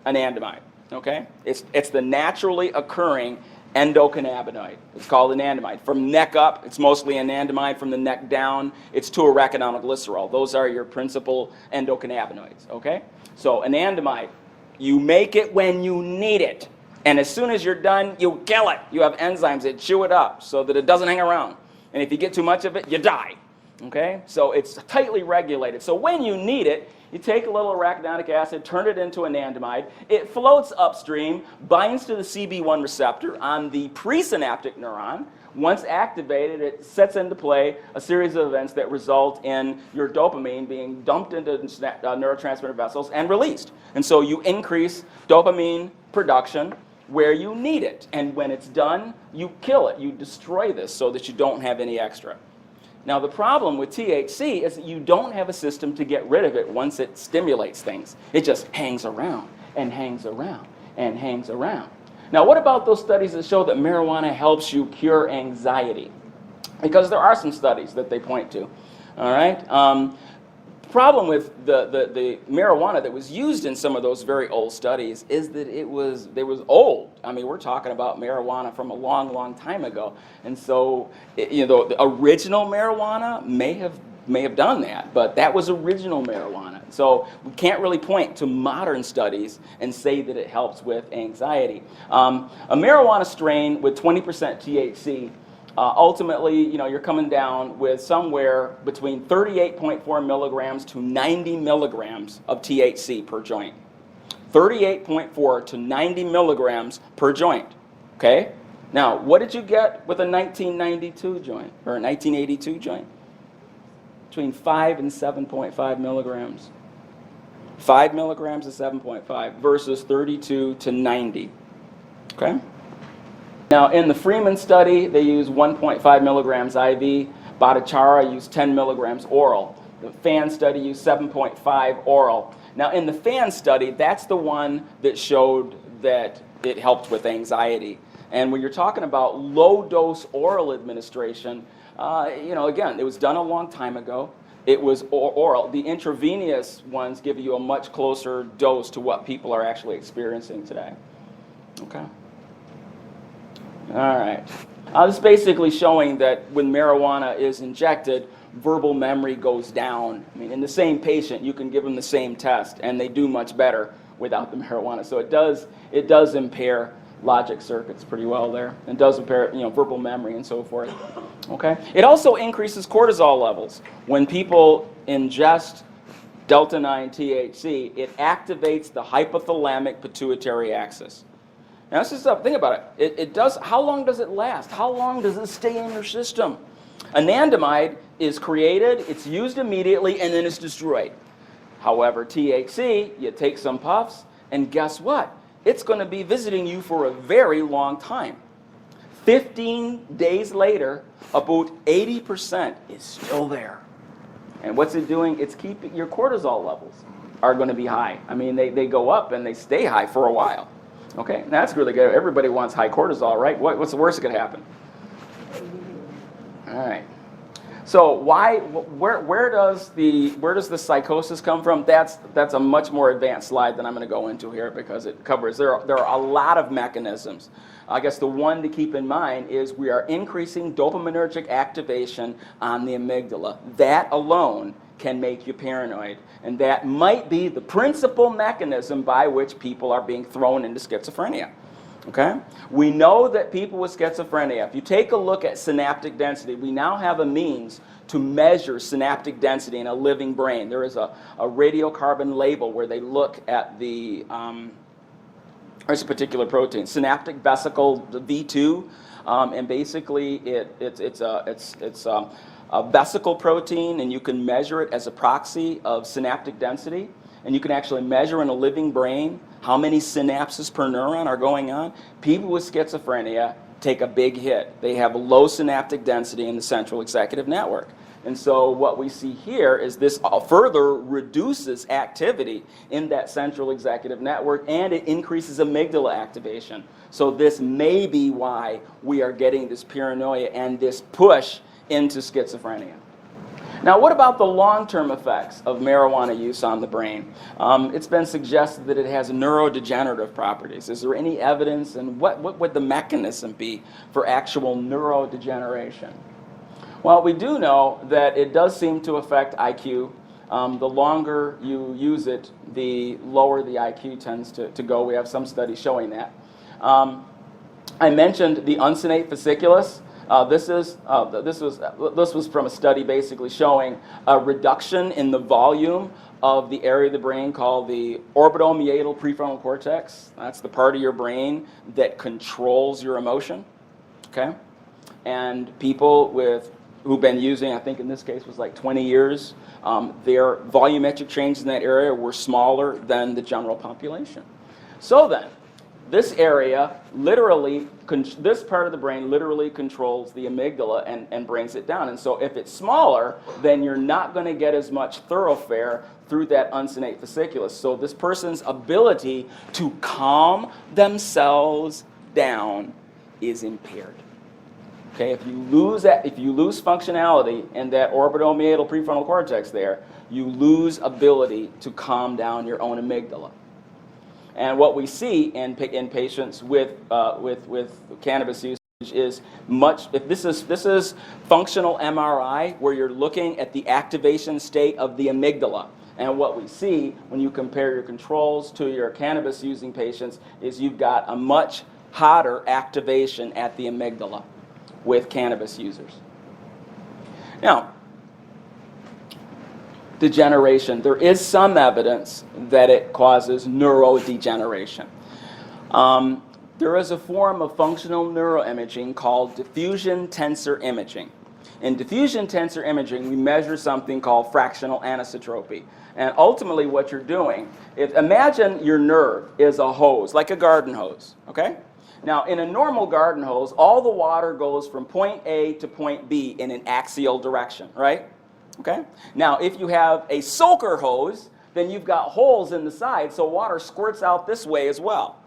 Speaker 2: Anandamide, okay? It's the naturally occurring endocannabinoid. It's called anandamide. From neck up, it's mostly anandamide. From the neck down, it's 2-arachidinyl-glycerol. Those are your principal endocannabinoids, okay? So anandamide, you make it when you need it. And as soon as you're done, you kill it. You have enzymes that chew it up so that it doesn't hang around. And if you get too much of it, you die. Okay? So it's tightly regulated. So when you need it, you take a little arachidonic acid, turn it into anandamide. It floats upstream, binds to the CB1 receptor on the presynaptic neuron. Once activated, it sets into play a series of events that result in your dopamine being dumped into neurotransmitter vessels and released. And so you increase dopamine production where you need it. And when it's done, you kill it. You destroy this so that you don't have any extra. Now, the problem with THC is that you don't have a system to get rid of it once it stimulates things. It just hangs around and hangs around and hangs around. Now, what about those studies that show that marijuana helps you cure anxiety? because there are some studies that they point to. All right. Problem with the marijuana that was used in some of those very old studies is that it was old. I mean, we're talking about marijuana from a long, long time ago, and so the original marijuana may have done that, but that was original marijuana. So we can't really point to modern studies and say that it helps with anxiety. A marijuana strain with 20% THC. Ultimately, you're coming down with somewhere between 38.4 milligrams to 90 milligrams of THC per joint. 38.4 to 90 milligrams per joint. Okay? Now, what did you get with a 1992 joint or a 1982 joint? Between 5 and 7.5 milligrams. 5 milligrams to 7.5 versus 32 to 90. Okay? Now, in the Freeman study, they used 1.5 milligrams IV. Bhattacharya used 10 milligrams oral. The FAN study used 7.5 oral. Now, in the FAN study, that's the one that showed that it helped with anxiety. And when you're talking about low-dose oral administration, again, it was done a long time ago. It was oral. The intravenous ones give you a much closer dose to what people are actually experiencing today. Okay? All right. This is basically showing that when marijuana is injected, verbal memory goes down. I mean, in the same patient, you can give them the same test, and they do much better without the marijuana. So it does impair logic circuits pretty well there, and does impair verbal memory and so forth. Okay. It also increases cortisol levels when people ingest delta-9 THC. It activates the hypothalamic pituitary axis. Now, this is the thing about it. It does. How long does it last? How long does it stay in your system? Anandamide is created, it's used immediately, and then it's destroyed. However, THC, you take some puffs, and guess what? It's going to be visiting you for a very long time. 15 days later, about 80% is still there. And what's it doing? It's keeping your cortisol levels are going to be high. I mean, they go up and they stay high for a while. Okay, that's really good. Everybody wants high cortisol, right? What's the worst that could happen? All right. So where does the psychosis come from? That's a much more advanced slide than I'm going to go into here because it covers there are a lot of mechanisms. I guess the one to keep in mind is we are increasing dopaminergic activation on the amygdala. That alone can make you paranoid, and that might be the principal mechanism by which people are being thrown into schizophrenia. Okay? We know that people with schizophrenia, if you take a look at synaptic density, we now have a means to measure synaptic density in a living brain. There is a radiocarbon label where they look at the there's a particular protein, synaptic vesicle V2, and basically it's a vesicle protein, and you can measure it as a proxy of synaptic density, and you can actually measure in a living brain how many synapses per neuron are going on. People with schizophrenia take a big hit. They have a low synaptic density in the central executive network. And so what we see here is this further reduces activity in that central executive network, and it increases amygdala activation. So this may be why we are getting this paranoia and this push into schizophrenia. Now, what about the long-term effects of marijuana use on the brain? It's been suggested that it has neurodegenerative properties. Is there any evidence, and what would the mechanism be for actual neurodegeneration? Well, we do know that it does seem to affect IQ. The longer you use it, the lower the IQ tends to go. We have some studies showing that. I mentioned the uncinate fasciculus. This was from a study basically showing a reduction in the volume of the area of the brain called the orbitomeatal prefrontal cortex. That's the part of your brain that controls your emotion. Okay, and people who've been using, I think in this case was like 20 years, their volumetric changes in that area were smaller than the general population. So then, this area literally, this part of the brain literally controls the amygdala and brings it down. And so if it's smaller, then you're not going to get as much thoroughfare through that uncinate fasciculus. So this person's ability to calm themselves down is impaired. Okay, if you lose functionality in that orbitomedial prefrontal cortex there, you lose ability to calm down your own amygdala. And what we see in patients with cannabis use is if this is functional MRI where you're looking at the activation state of the amygdala. And what we see when you compare your controls to your cannabis using patients is you've got a much hotter activation at the amygdala with cannabis users. Now, degeneration. There is some evidence that it causes neurodegeneration. There is a form of functional neuroimaging called diffusion tensor imaging. In diffusion tensor imaging, we measure something called fractional anisotropy. And ultimately what you're doing is, imagine your nerve is a hose, like a garden hose, okay? Now, in a normal garden hose, all the water goes from point A to point B in an axial direction, right? Okay? Now, if you have a soaker hose, then you've got holes in the side, so water squirts out this way as well.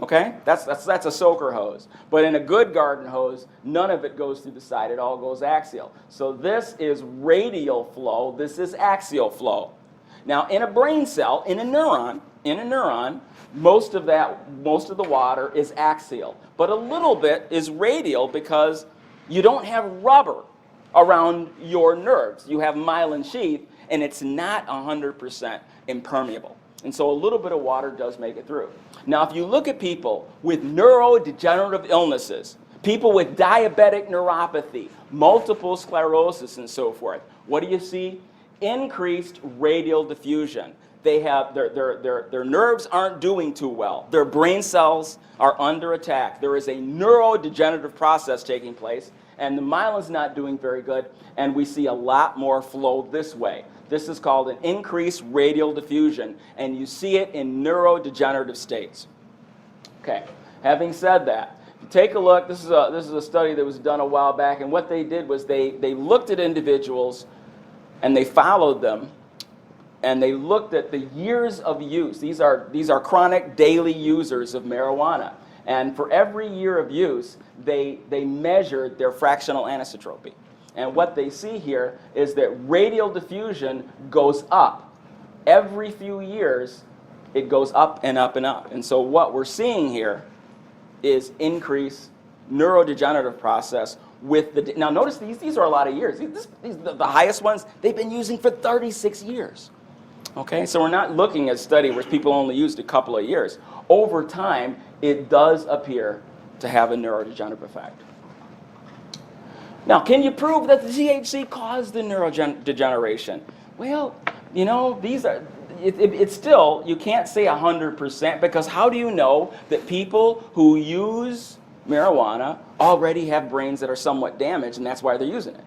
Speaker 2: Okay? That's a soaker hose. But in a good garden hose, none of it goes through the side, it all goes axial. So this is radial flow, this is axial flow. Now, in a brain cell, in a neuron, most of the water is axial, but a little bit is radial because you don't have rubber around your nerves. You have myelin sheath, and it's not 100% impermeable. And so a little bit of water does make it through. Now, if you look at people with neurodegenerative illnesses, people with diabetic neuropathy, multiple sclerosis, and so forth, what do you see? Increased radial diffusion. They have their nerves aren't doing too well. Their brain cells are under attack. There is a neurodegenerative process taking place, and the myelin's not doing very good, and we see a lot more flow this way. This is called an increased radial diffusion, and you see it in neurodegenerative states. Okay, having said that, take a look. This is a study that was done a while back, and what they did was they looked at individuals and they followed them, and they looked at the years of use. These are chronic daily users of marijuana, and for every year of use, they measured their fractional anisotropy. And what they see here is that radial diffusion goes up. Every few years, it goes up and up and up. And so what we're seeing here is increased neurodegenerative process with the... Now notice these are a lot of years. The highest ones, they've been using for 36 years. Okay, so we're not looking at a study where people only used a couple of years. Over time, it does appear to have a neurodegenerative effect. Now, can you prove that the THC caused the neurodegeneration? Well, you know, it's still, you can't say 100%, because how do you know that people who use marijuana already have brains that are somewhat damaged, and that's why they're using it?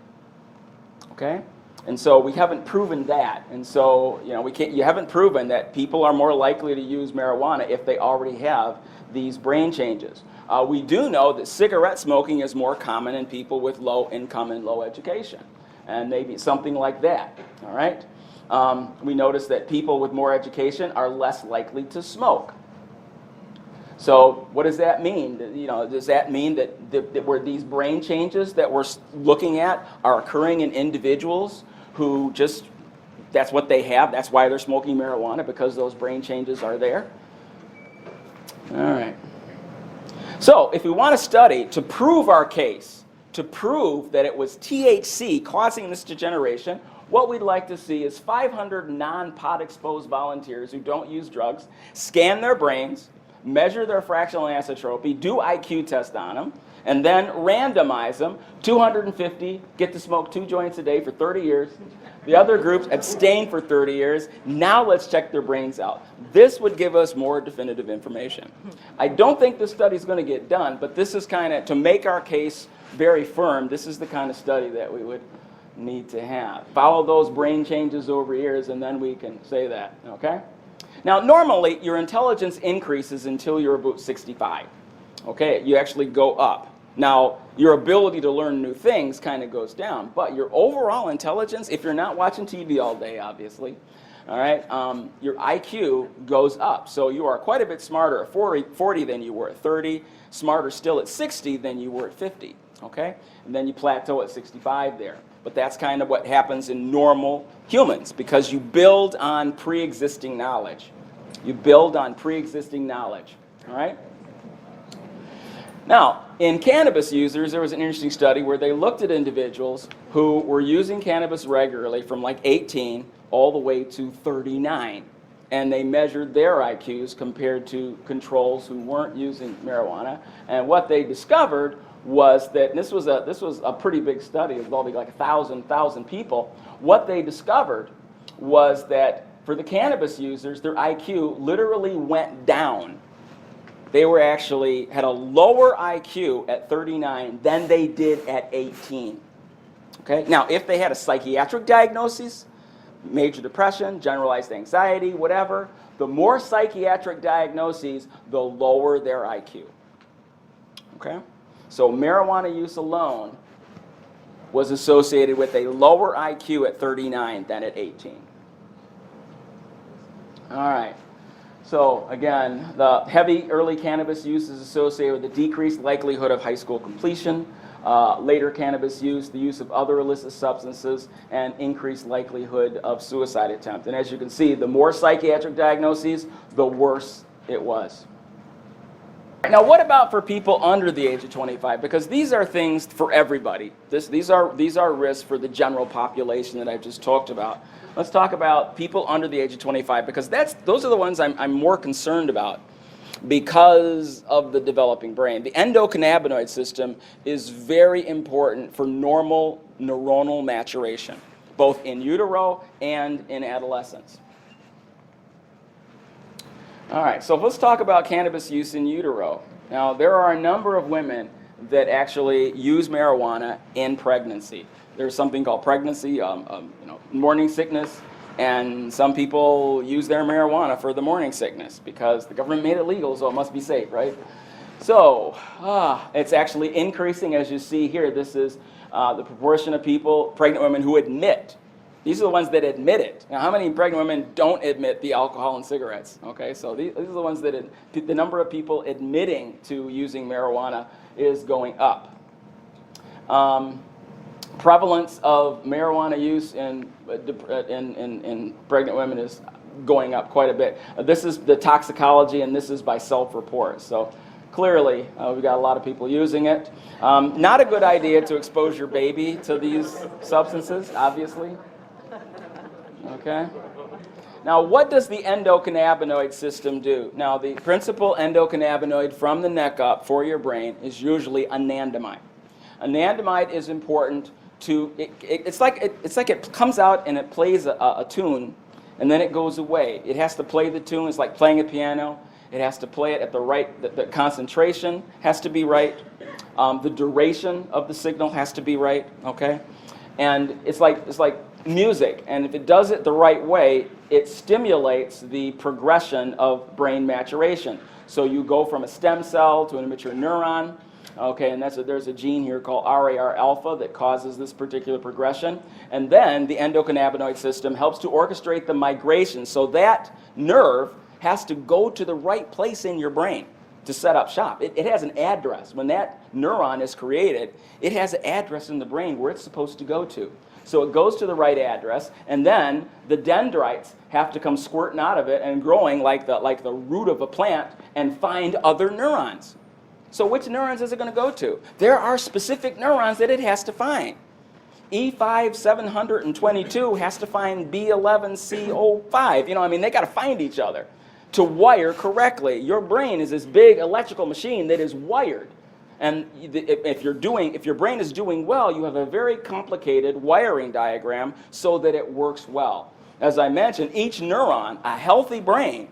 Speaker 2: Okay? And so we haven't proven that. And so, you know, you haven't proven that people are more likely to use marijuana if they already have these brain changes. We do know that cigarette smoking is more common in people with low income and low education, and maybe something like that, all right? We notice that people with more education are less likely to smoke. So what does that mean? You know, does that mean that where these brain changes that we're looking at are occurring in individuals who just, that's what they have, that's why they're smoking marijuana, because those brain changes are there? All right. So if we want to study to prove our case, to prove that it was THC causing this degeneration, what we'd like to see is 500 non-pot exposed volunteers who don't use drugs, scan their brains, measure their fractional anisotropy, do IQ test on them, and then randomize them. 250 get to smoke 2 joints a day for 30 years. The other groups abstain for 30 years. Now let's check their brains out. This would give us more definitive information. I don't think this study is going to get done, but this is kind of, to make our case very firm, this is the kind of study that we would need to have. Follow those brain changes over years, and then we can say that, okay? Now, normally, your intelligence increases until you're about 65. Okay, you actually go up. Now, your ability to learn new things kind of goes down, but your overall intelligence, if you're not watching TV all day, obviously, all right, your IQ goes up. So you are quite a bit smarter at 40 than you were at 30, smarter still at 60 than you were at 50. okay? And then you plateau at 65 there. But that's kind of what happens in normal humans because you build on pre-existing knowledge. You build on pre-existing knowledge, all right? Now, in cannabis users, there was an interesting study where they looked at individuals who were using cannabis regularly from like 18 all the way to 39. And they measured their IQs compared to controls who weren't using marijuana. And what they discovered was that, and this was a pretty big study, involving like 1,000 people. What they discovered was that for the cannabis users, their IQ literally went down. They were actually had a lower IQ at 39 than they did at 18. Okay? Now, if they had a psychiatric diagnosis, major depression, generalized anxiety, whatever, the more psychiatric diagnoses, the lower their IQ. Okay? So marijuana use alone was associated with a lower IQ at 39 than at 18. All right. So again, the heavy early cannabis use is associated with a decreased likelihood of high school completion, later cannabis use, the use of other illicit substances, and increased likelihood of suicide attempt. And as you can see, the more psychiatric diagnoses, the worse it was. Now, what about for people under the age of 25? Because these are things for everybody. These are risks for the general population that I've just talked about. Let's talk about people under the age of 25 because those are the ones I'm more concerned about because of the developing brain. The endocannabinoid system is very important for normal neuronal maturation, both in utero and in adolescence. All right, so let's talk about cannabis use in utero. Now, there are a number of women that actually use marijuana in pregnancy. There's something called pregnancy, morning sickness, and some people use their marijuana for the morning sickness because the government made it legal, so it must be safe, right? So, it's actually increasing, as you see here. This is the proportion of people, pregnant women, who admit. These are the ones that admit it. Now, how many pregnant women don't admit the alcohol and cigarettes? Okay, so these are the ones that the number of people admitting to using marijuana is going up. Prevalence of marijuana use in pregnant women is going up quite a bit. This is the toxicology, and this is by self-report. So clearly, we've got a lot of people using it. Not a good idea to expose your baby to these substances, obviously. Okay. Now, what does the endocannabinoid system do? Now, the principal endocannabinoid from the neck up for your brain is usually anandamide. Anandamide is important to, it's like it comes out and it plays a tune, and then it goes away. It has to play the tune. It's like playing a piano. It has to play it at the right, the concentration has to be right. The duration of the signal has to be right, okay? And it's like music, and if it does it the right way, it stimulates the progression of brain maturation. So you go from a stem cell to an immature neuron, okay, and there's a gene here called RAR alpha that causes this particular progression. And then the endocannabinoid system helps to orchestrate the migration. So that nerve has to go to the right place in your brain to set up shop. It has an address. When that neuron is created, it has an address in the brain where it's supposed to go to. So it goes to the right address, and then the dendrites have to come squirting out of it and growing like the root of a plant and find other neurons. So which neurons is it going to go to? There are specific neurons that it has to find. E5-722 has to find B11C05. They got to find each other to wire correctly. Your brain is this big electrical machine that is wired. And if your brain is doing well, you have a very complicated wiring diagram so that it works well. As I mentioned, each neuron, a healthy brain,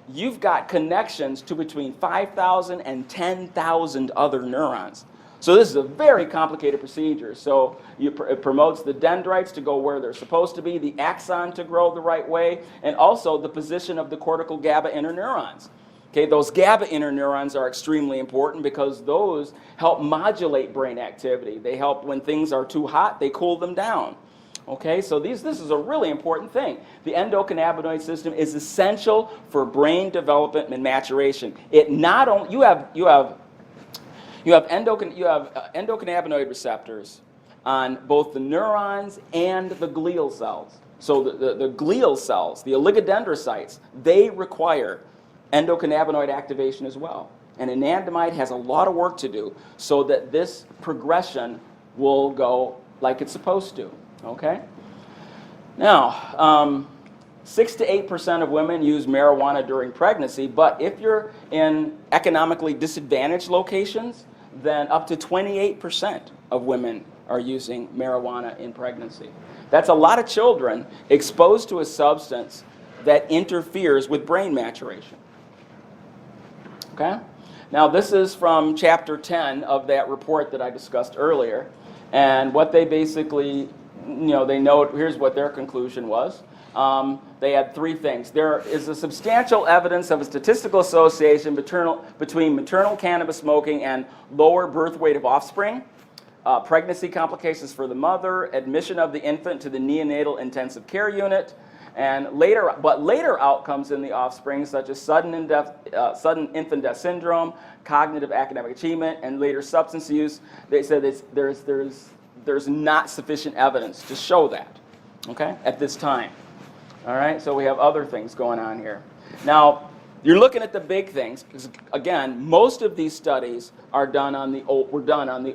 Speaker 2: you've got connections to between 5,000 and 10,000 other neurons. So this is a very complicated procedure. So it promotes the dendrites to go where they're supposed to be, the axon to grow the right way, and also the position of the cortical GABA interneurons. Okay, those GABA interneurons are extremely important because those help modulate brain activity. They help when things are too hot, they cool them down. Okay, so this is a really important thing. The endocannabinoid system is essential for brain development and maturation. It not only you have you have endocannabinoid receptors on both the neurons and the glial cells. So the glial cells, the oligodendrocytes, they require endocannabinoid activation as well. And anandamide has a lot of work to do so that this progression will go like it's supposed to, okay? Now, 6 to 8% of women use marijuana during pregnancy, but if you're in economically disadvantaged locations, then up to 28% of women are using marijuana in pregnancy. That's a lot of children exposed to a substance that interferes with brain maturation. Okay? Now, this is from chapter 10 of that report that I discussed earlier, and what they basically, they note, here's what their conclusion was. They had three things. There is a substantial evidence of a statistical association between maternal cannabis smoking and lower birth weight of offspring, pregnancy complications for the mother, admission of the infant to the neonatal intensive care unit, and later outcomes in the offspring, such as sudden infant death syndrome, cognitive academic achievement, and later substance use. They said there's not sufficient evidence to show that, okay, at this time. All right, so we have other things going on here. Now, you're looking at the big things, because again, most of these studies were done on the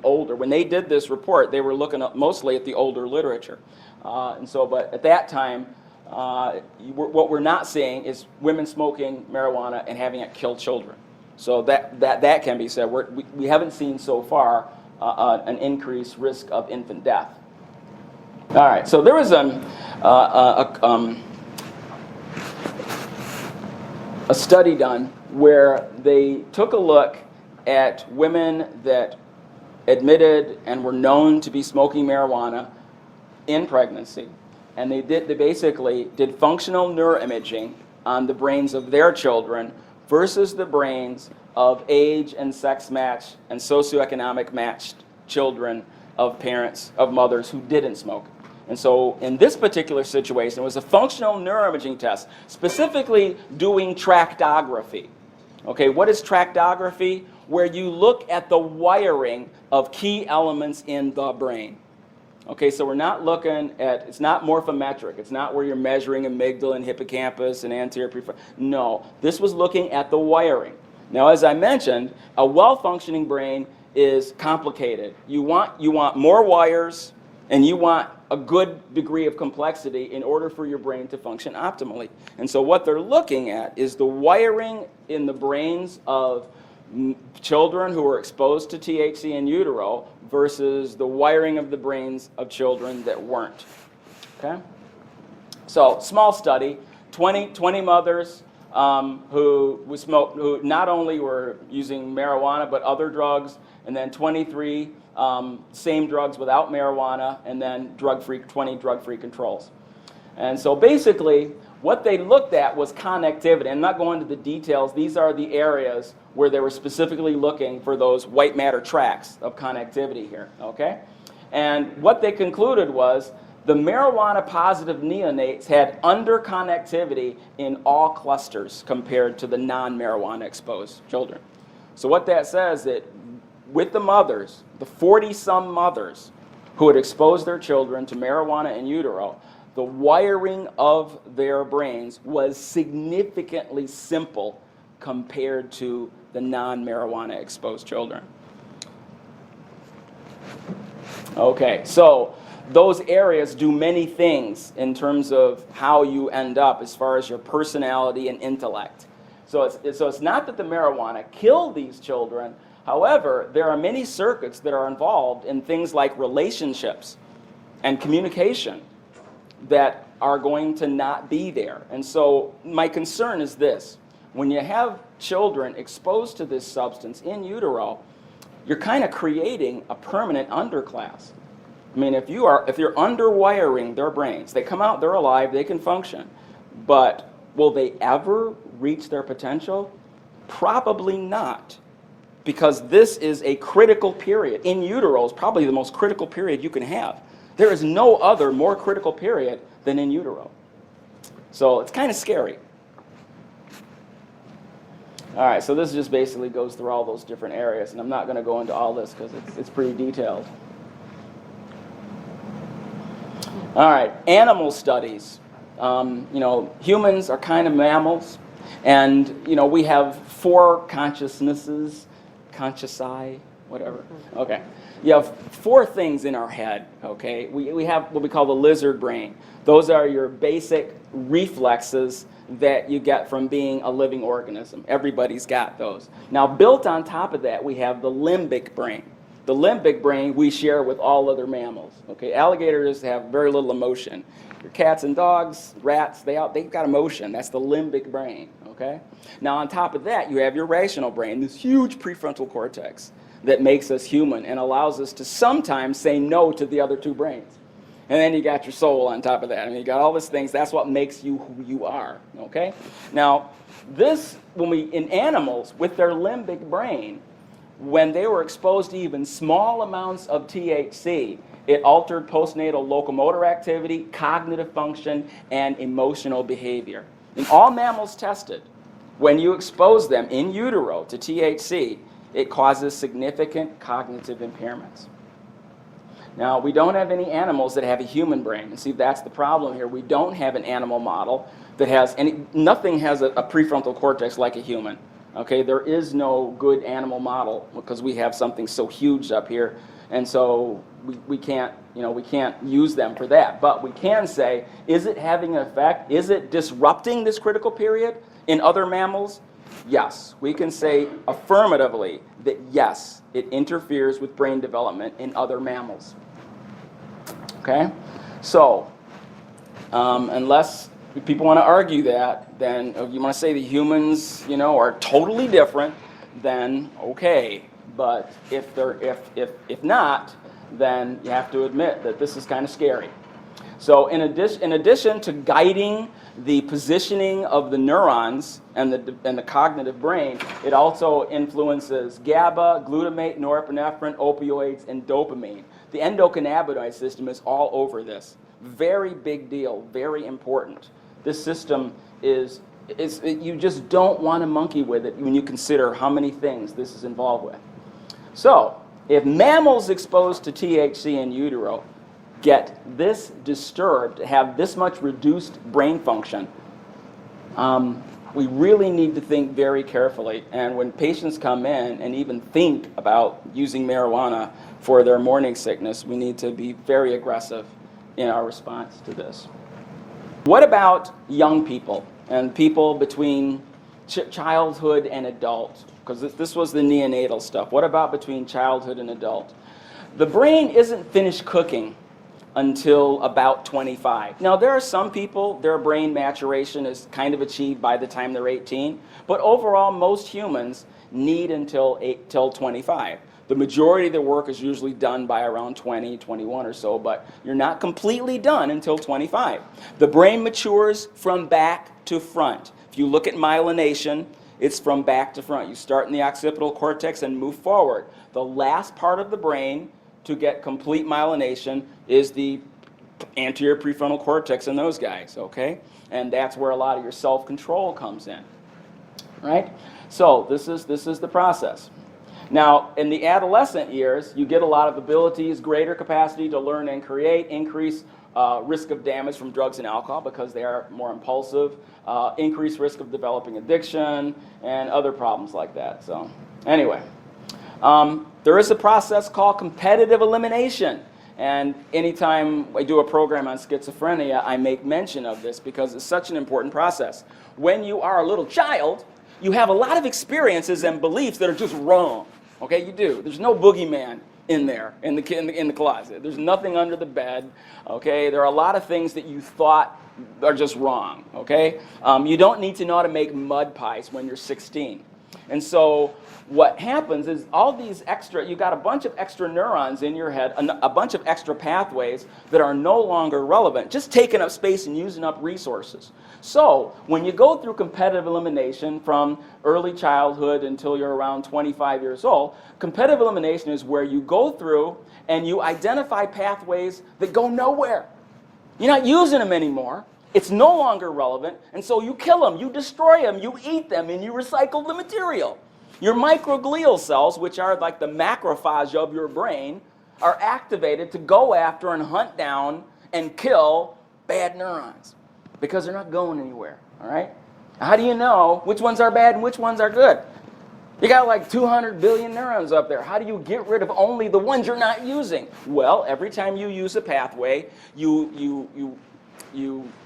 Speaker 2: older. When they did this report, they were looking at mostly at the older literature. But at that time, what we're not seeing is women smoking marijuana and having it kill children. So that can be said. We haven't seen so far an increased risk of infant death. All right, so there was a study done where they took a look at women that admitted and were known to be smoking marijuana in pregnancy, and they basically did functional neuroimaging on the brains of their children versus the brains of age and sex matched and socioeconomic matched children of parents, of mothers who didn't smoke. And so in this particular situation, it was a functional neuroimaging test, specifically doing tractography. Okay, what is tractography? Where you look at the wiring of key elements in the brain. Okay, so we're not looking at, it's not morphometric. It's not where you're measuring amygdala and hippocampus and anterior prefrontal. No, this was looking at the wiring. Now, as I mentioned, a well-functioning brain is complicated. You want more wires, and you want a good degree of complexity in order for your brain to function optimally. And so what they're looking at is the wiring in the brains of children who are exposed to THC in utero versus the wiring of the brains of children that weren't. Okay? So, small study, 20 mothers who not only were using marijuana but other drugs, and then 23 same drugs without marijuana, and then 20 drug-free controls. And so basically, what they looked at was connectivity. I'm not going into the details. These are the areas where they were specifically looking for those white matter tracks of connectivity here, okay? And what they concluded was the marijuana-positive neonates had underconnectivity in all clusters compared to the non-marijuana exposed children. So what that says is that with the mothers, the 40-some mothers who had exposed their children to marijuana in utero, the wiring of their brains was significantly simple compared to the non-marijuana exposed children. Okay, so those areas do many things in terms of how you end up as far as your personality and intellect. So it's not that the marijuana killed these children. However, there are many circuits that are involved in things like relationships and communication that are going to not be there. And so my concern is this. When you have children exposed to this substance in utero, you're kind of creating a permanent underclass. I mean, if you're underwiring their brains, they come out, they're alive, they can function, but will they ever reach their potential? Probably not, because this is a critical period. In utero is probably the most critical period you can have. There is no other more critical period than in utero. So it's kind of scary. All right, so this just basically goes through all those different areas, and I'm not going to go into all this because it's pretty detailed. All right, animal studies. Humans are kind of mammals, and we have 4 consciousnesses, consciousi, whatever. Okay, you have 4 things in our head. Okay, we have what we call the lizard brain. Those are your basic reflexes that you get from being a living organism. Everybody's got those. Now, built on top of that, we have the limbic brain. The limbic brain we share with all other mammals. Okay, alligators have very little emotion. Your cats and dogs, rats, they've got emotion. That's the limbic brain. Okay. Now, on top of that, you have your rational brain, this huge prefrontal cortex that makes us human and allows us to sometimes say no to the other 2 brains. And then you got your soul on top of that. I mean, you got all these things. That's what makes you who you are. Okay. Now, this in animals with their limbic brain, when they were exposed to even small amounts of THC, it altered postnatal locomotor activity, cognitive function, and emotional behavior. In all mammals tested, when you expose them in utero to THC, it causes significant cognitive impairments. Now, we don't have any animals that have a human brain. And see, that's the problem here. We don't have an animal model that has nothing has a prefrontal cortex like a human. Okay, there is no good animal model because we have something so huge up here, and so we can't use them for that. But we can say, is it having an effect? Is it disrupting this critical period in other mammals? Yes, we can say affirmatively that yes, it interferes with brain development in other mammals. Okay, so unless people want to argue that, then you want to say the humans, are totally different, then okay. But if not, then you have to admit that this is kind of scary. So in addition to guiding the positioning of the neurons and the cognitive brain, it also influences GABA, glutamate, norepinephrine, opioids, and dopamine. The endocannabinoid system is all over this. Very big deal, very important. This system you just don't want to monkey with it when you consider how many things this is involved with. So, if mammals exposed to THC in utero get this disturbed, have this much reduced brain function, we really need to think very carefully. And when patients come in and even think about using marijuana for their morning sickness, we need to be very aggressive in our response to this. What about young people and people between childhood and adult? Because this was the neonatal stuff. What about between childhood and adult? The brain isn't finished cooking until about 25. Now, there are some people, their brain maturation is kind of achieved by the time they're 18, but overall, most humans need until 25. The majority of the work is usually done by around 20, 21 or so, but you're not completely done until 25. The brain matures from back to front. If you look at myelination, it's from back to front. You start in the occipital cortex and move forward. The last part of the brain to get complete myelination is the anterior prefrontal cortex in those guys, okay? And that's where a lot of your self-control comes in, right? So this is the process. Now, in the adolescent years, you get a lot of abilities, greater capacity to learn and create, increased risk of damage from drugs and alcohol because they are more impulsive, increased risk of developing addiction, and other problems like that. So, anyway, there is a process called competitive elimination. And anytime I do a program on schizophrenia, I make mention of this because it's such an important process. When you are a little child, you have a lot of experiences and beliefs that are just wrong. Okay, you do. There's no boogeyman in there, in the closet. There's nothing under the bed. Okay, there are a lot of things that you thought are just wrong. Okay, you don't need to know how to make mud pies when you're 16. And so what happens is all these you got a bunch of extra neurons in your head, a bunch of extra pathways that are no longer relevant, just taking up space and using up resources. So when you go through competitive elimination from early childhood until you're around 25 years old, competitive elimination is where you go through and you identify pathways that go nowhere. You're not using them anymore. It's no longer relevant, and so you kill them, you destroy them, you eat them, and you recycle the material. Your microglial cells, which are like the macrophage of your brain, are activated to go after and hunt down and kill bad neurons because they're not going anywhere, all right? How do you know which ones are bad and which ones are good? You got like 200 billion neurons up there. How do you get rid of only the ones you're not using? Well, every time you use a pathway, you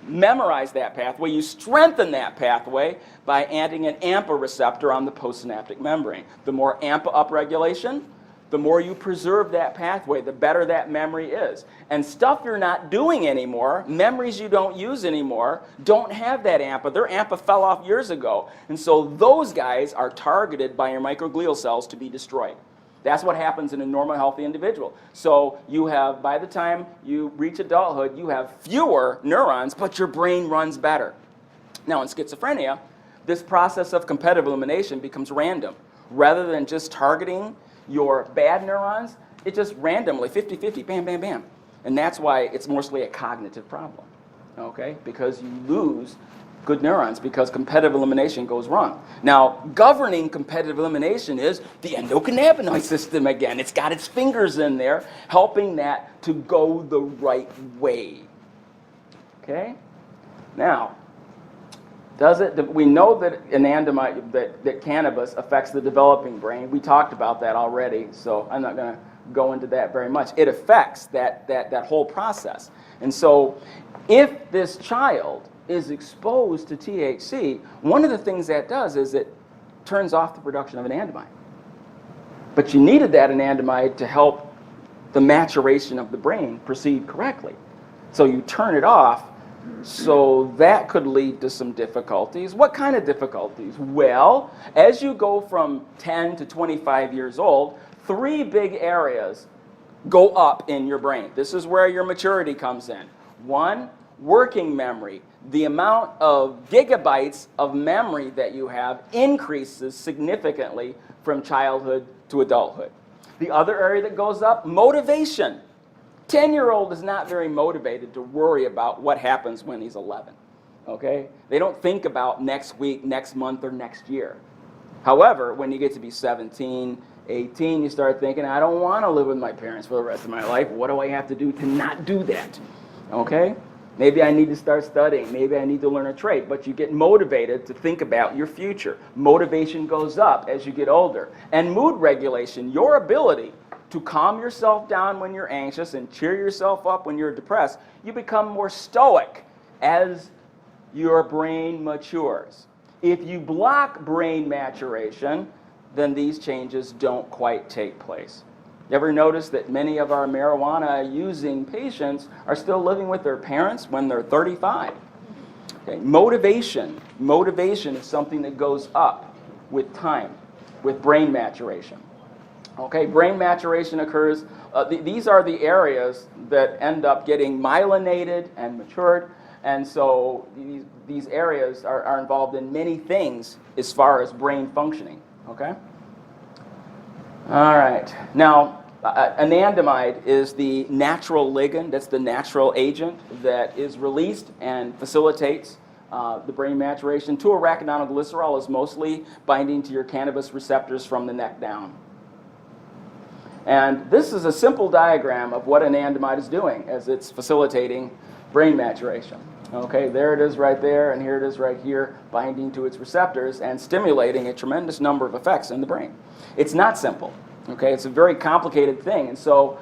Speaker 2: memorize that pathway, you strengthen that pathway by adding an AMPA receptor on the postsynaptic membrane. The more AMPA upregulation, the more you preserve that pathway, the better that memory is. And stuff you're not doing anymore, memories you don't use anymore, don't have that AMPA. Their AMPA fell off years ago. And so those guys are targeted by your microglial cells to be destroyed. That's what happens in a normal, healthy individual. So you have, by the time you reach adulthood, you have fewer neurons, but your brain runs better. Now, in schizophrenia, this process of competitive elimination becomes random. Rather than just targeting your bad neurons, it just randomly, 50-50, bam, bam, bam. And that's why it's mostly a cognitive problem, okay? Because you lose good neurons because competitive elimination goes wrong. Now, governing competitive elimination is the endocannabinoid system again. It's got its fingers in there, helping that to go the right way, okay? Now, we know that anandamide, that cannabis affects the developing brain. We talked about that already, so I'm not going to go into that very much. It affects that whole process. And so if this child is exposed to THC, one of the things that does is it turns off the production of anandamide. But you needed that anandamide to help the maturation of the brain proceed correctly. So you turn it off. So that could lead to some difficulties. What kind of difficulties? Well, as you go from 10 to 25 years old, 3 big areas go up in your brain. This is where your maturity comes in. 1, working memory. The amount of gigabytes of memory that you have increases significantly from childhood to adulthood. The other area that goes up, motivation. 10-year-old is not very motivated to worry about what happens when he's 11, okay? They don't think about next week, next month, or next year. However, when you get to be 17, 18, you start thinking, I don't want to live with my parents for the rest of my life. What do I have to do to not do that, okay? Maybe I need to start studying. Maybe I need to learn a trade. But you get motivated to think about your future. Motivation goes up as you get older. And mood regulation, your ability to calm yourself down when you're anxious and cheer yourself up when you're depressed, you become more stoic as your brain matures. If you block brain maturation, then these changes don't quite take place. You ever notice that many of our marijuana-using patients are still living with their parents when they're 35? Okay. Motivation is something that goes up with time, with brain maturation. Okay, brain maturation occurs. These are the areas that end up getting myelinated and matured, and so these areas are involved in many things as far as brain functioning. Okay. All right. Now, anandamide is the natural ligand. That's the natural agent that is released and facilitates the brain maturation. 2-arachidonoglycerol is mostly binding to your cannabis receptors from the neck down. And this is a simple diagram of what anandamide is doing as it's facilitating brain maturation. Okay, there it is right there, and here it is right here, binding to its receptors and stimulating a tremendous number of effects in the brain. It's not simple. Okay, it's a very complicated thing. And so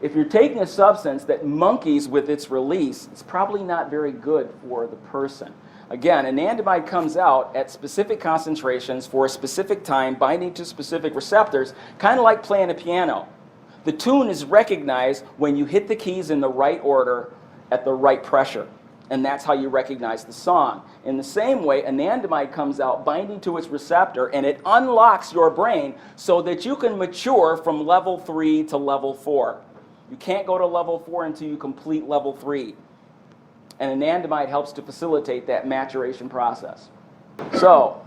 Speaker 2: if you're taking a substance that monkeys with its release, it's probably not very good for the person. Again, anandamide comes out at specific concentrations for a specific time, binding to specific receptors, kind of like playing a piano. The tune is recognized when you hit the keys in the right order at the right pressure, and that's how you recognize the song. In the same way, anandamide comes out binding to its receptor, and it unlocks your brain so that you can mature from level 3 to level 4. You can't go to level 4 until you complete level 3. And anandamide helps to facilitate that maturation process. So,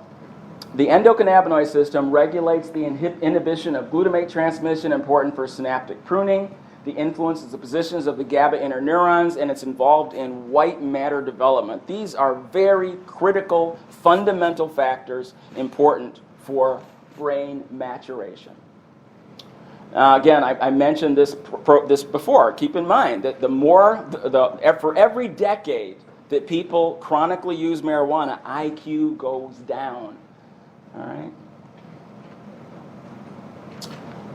Speaker 2: the endocannabinoid system regulates the inhibition of glutamate transmission, important for synaptic pruning. the influences the positions of the GABA interneurons, and it's involved in white matter development. These are very critical, fundamental factors important for brain maturation. Again, I mentioned this before. Keep in mind that for every decade that people chronically use marijuana, IQ goes down. All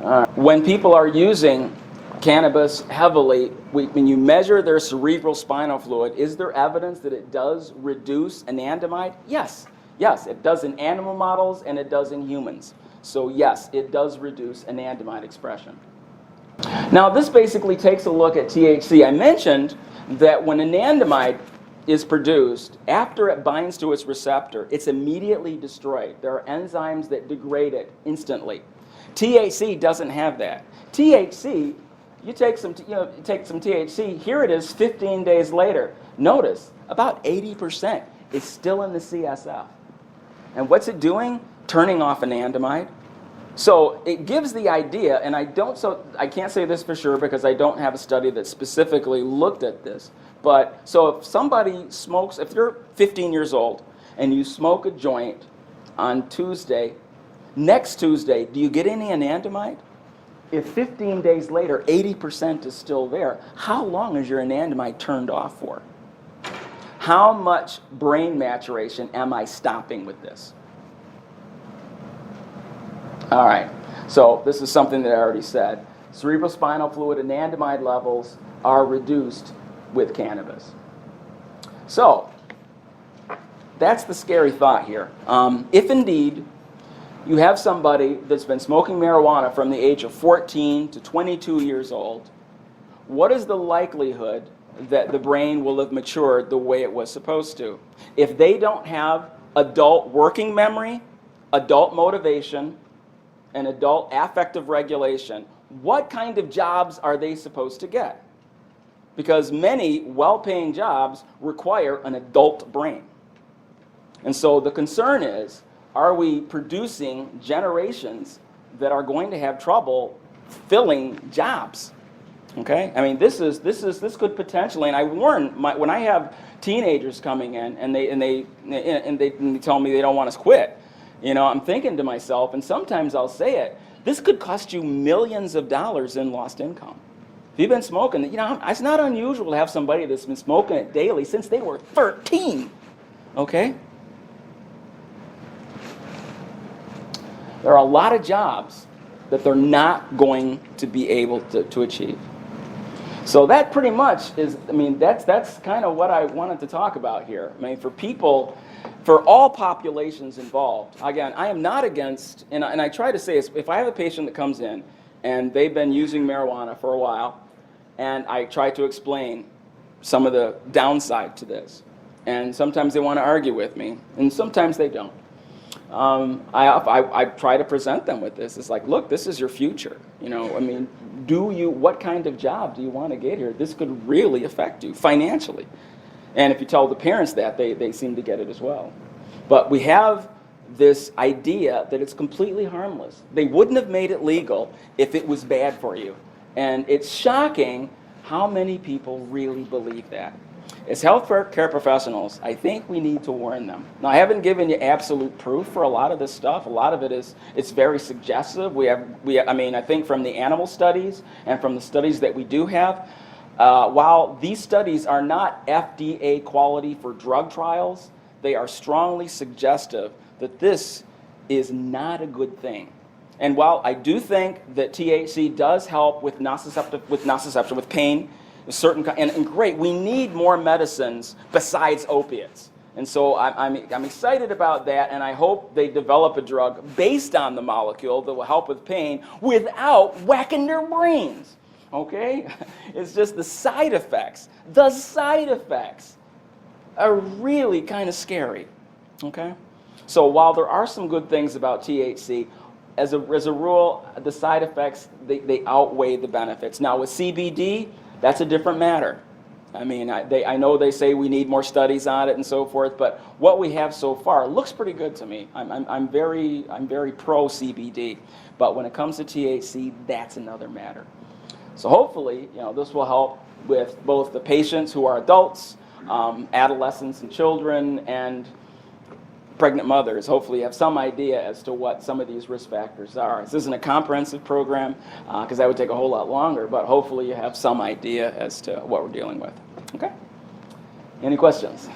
Speaker 2: right. When people are using cannabis heavily, when you measure their cerebral spinal fluid, is there evidence that it does reduce anandamide? Yes. Yes, it does in animal models and it does in humans. So yes, it does reduce anandamide expression. Now this basically takes a look at THC. I mentioned that when anandamide is produced, after it binds to its receptor, it's immediately destroyed. There are enzymes that degrade it instantly. THC doesn't have that. THC, you take some THC, here it is 15 days later. Notice, about 80% is still in the CSF. And what's it doing? Turning off anandamide. So it gives the idea, and I can't say this for sure because I don't have a study that specifically looked at this, but so if somebody smokes, if you're 15 years old and you smoke a joint on Tuesday, next Tuesday, do you get any anandamide? If 15 days later, 80% is still there, how long is your anandamide turned off for? How much brain maturation am I stopping with this? All right, so this is something that I already said. Cerebral spinal fluid anandamide levels are reduced with cannabis. So, that's the scary thought here. If indeed you have somebody that's been smoking marijuana from the age of 14 to 22 years old, what is the likelihood that the brain will have matured the way it was supposed to? If they don't have adult working memory, adult motivation, and adult affective regulation, what kind of jobs are they supposed to get? Because many well-paying jobs require an adult brain. And so the concern is, are we producing generations that are going to have trouble filling jobs? Okay, I mean this could potentially, and I warn when I have teenagers coming in and they tell me they don't want to quit. You know, I'm thinking to myself, and sometimes I'll say it, this could cost you millions of dollars in lost income. If you've been smoking, you know, it's not unusual to have somebody that's been smoking it daily since they were 13. Okay? There are a lot of jobs that they're not going to be able to achieve. So that pretty much is, I mean, that's kind of what I wanted to talk about here. I mean, for people, for all populations involved, again, I am not against, and I try to say this, if I have a patient that comes in and they've been using marijuana for a while, and I try to explain some of the downside to this, and sometimes they want to argue with me, and sometimes they don't. I try to present them with this. It's like, look, this is your future. You know, I mean, what kind of job do you want to get here? This could really affect you financially. And if you tell the parents that, they seem to get it as well. But we have this idea that it's completely harmless. They wouldn't have made it legal if it was bad for you. And it's shocking how many people really believe that. As healthcare professionals, I think we need to warn them. Now, I haven't given you absolute proof for a lot of this stuff. A lot of it it's very suggestive. I mean, I think from the animal studies and from the studies that we do have, while these studies are not FDA quality for drug trials, they are strongly suggestive that this is not a good thing. And while I do think that THC does help with nociception, with pain, and great, we need more medicines besides opiates. And so I'm excited about that, and I hope they develop a drug based on the molecule that will help with pain without whacking their brains. Okay? It's just the side effects. The side effects are really kind of scary. Okay? So while there are some good things about THC, as a rule, the side effects, they outweigh the benefits. Now with CBD, that's a different matter. I mean, I know they say we need more studies on it and so forth, but what we have so far looks pretty good to me. I'm very pro CBD, but when it comes to THC, that's another matter. So hopefully, this will help with both the patients who are adults, adolescents and children, and pregnant mothers. Hopefully you have some idea as to what some of these risk factors are. This isn't a comprehensive program, because that would take a whole lot longer, but hopefully you have some idea as to what we're dealing with. Okay? Any questions?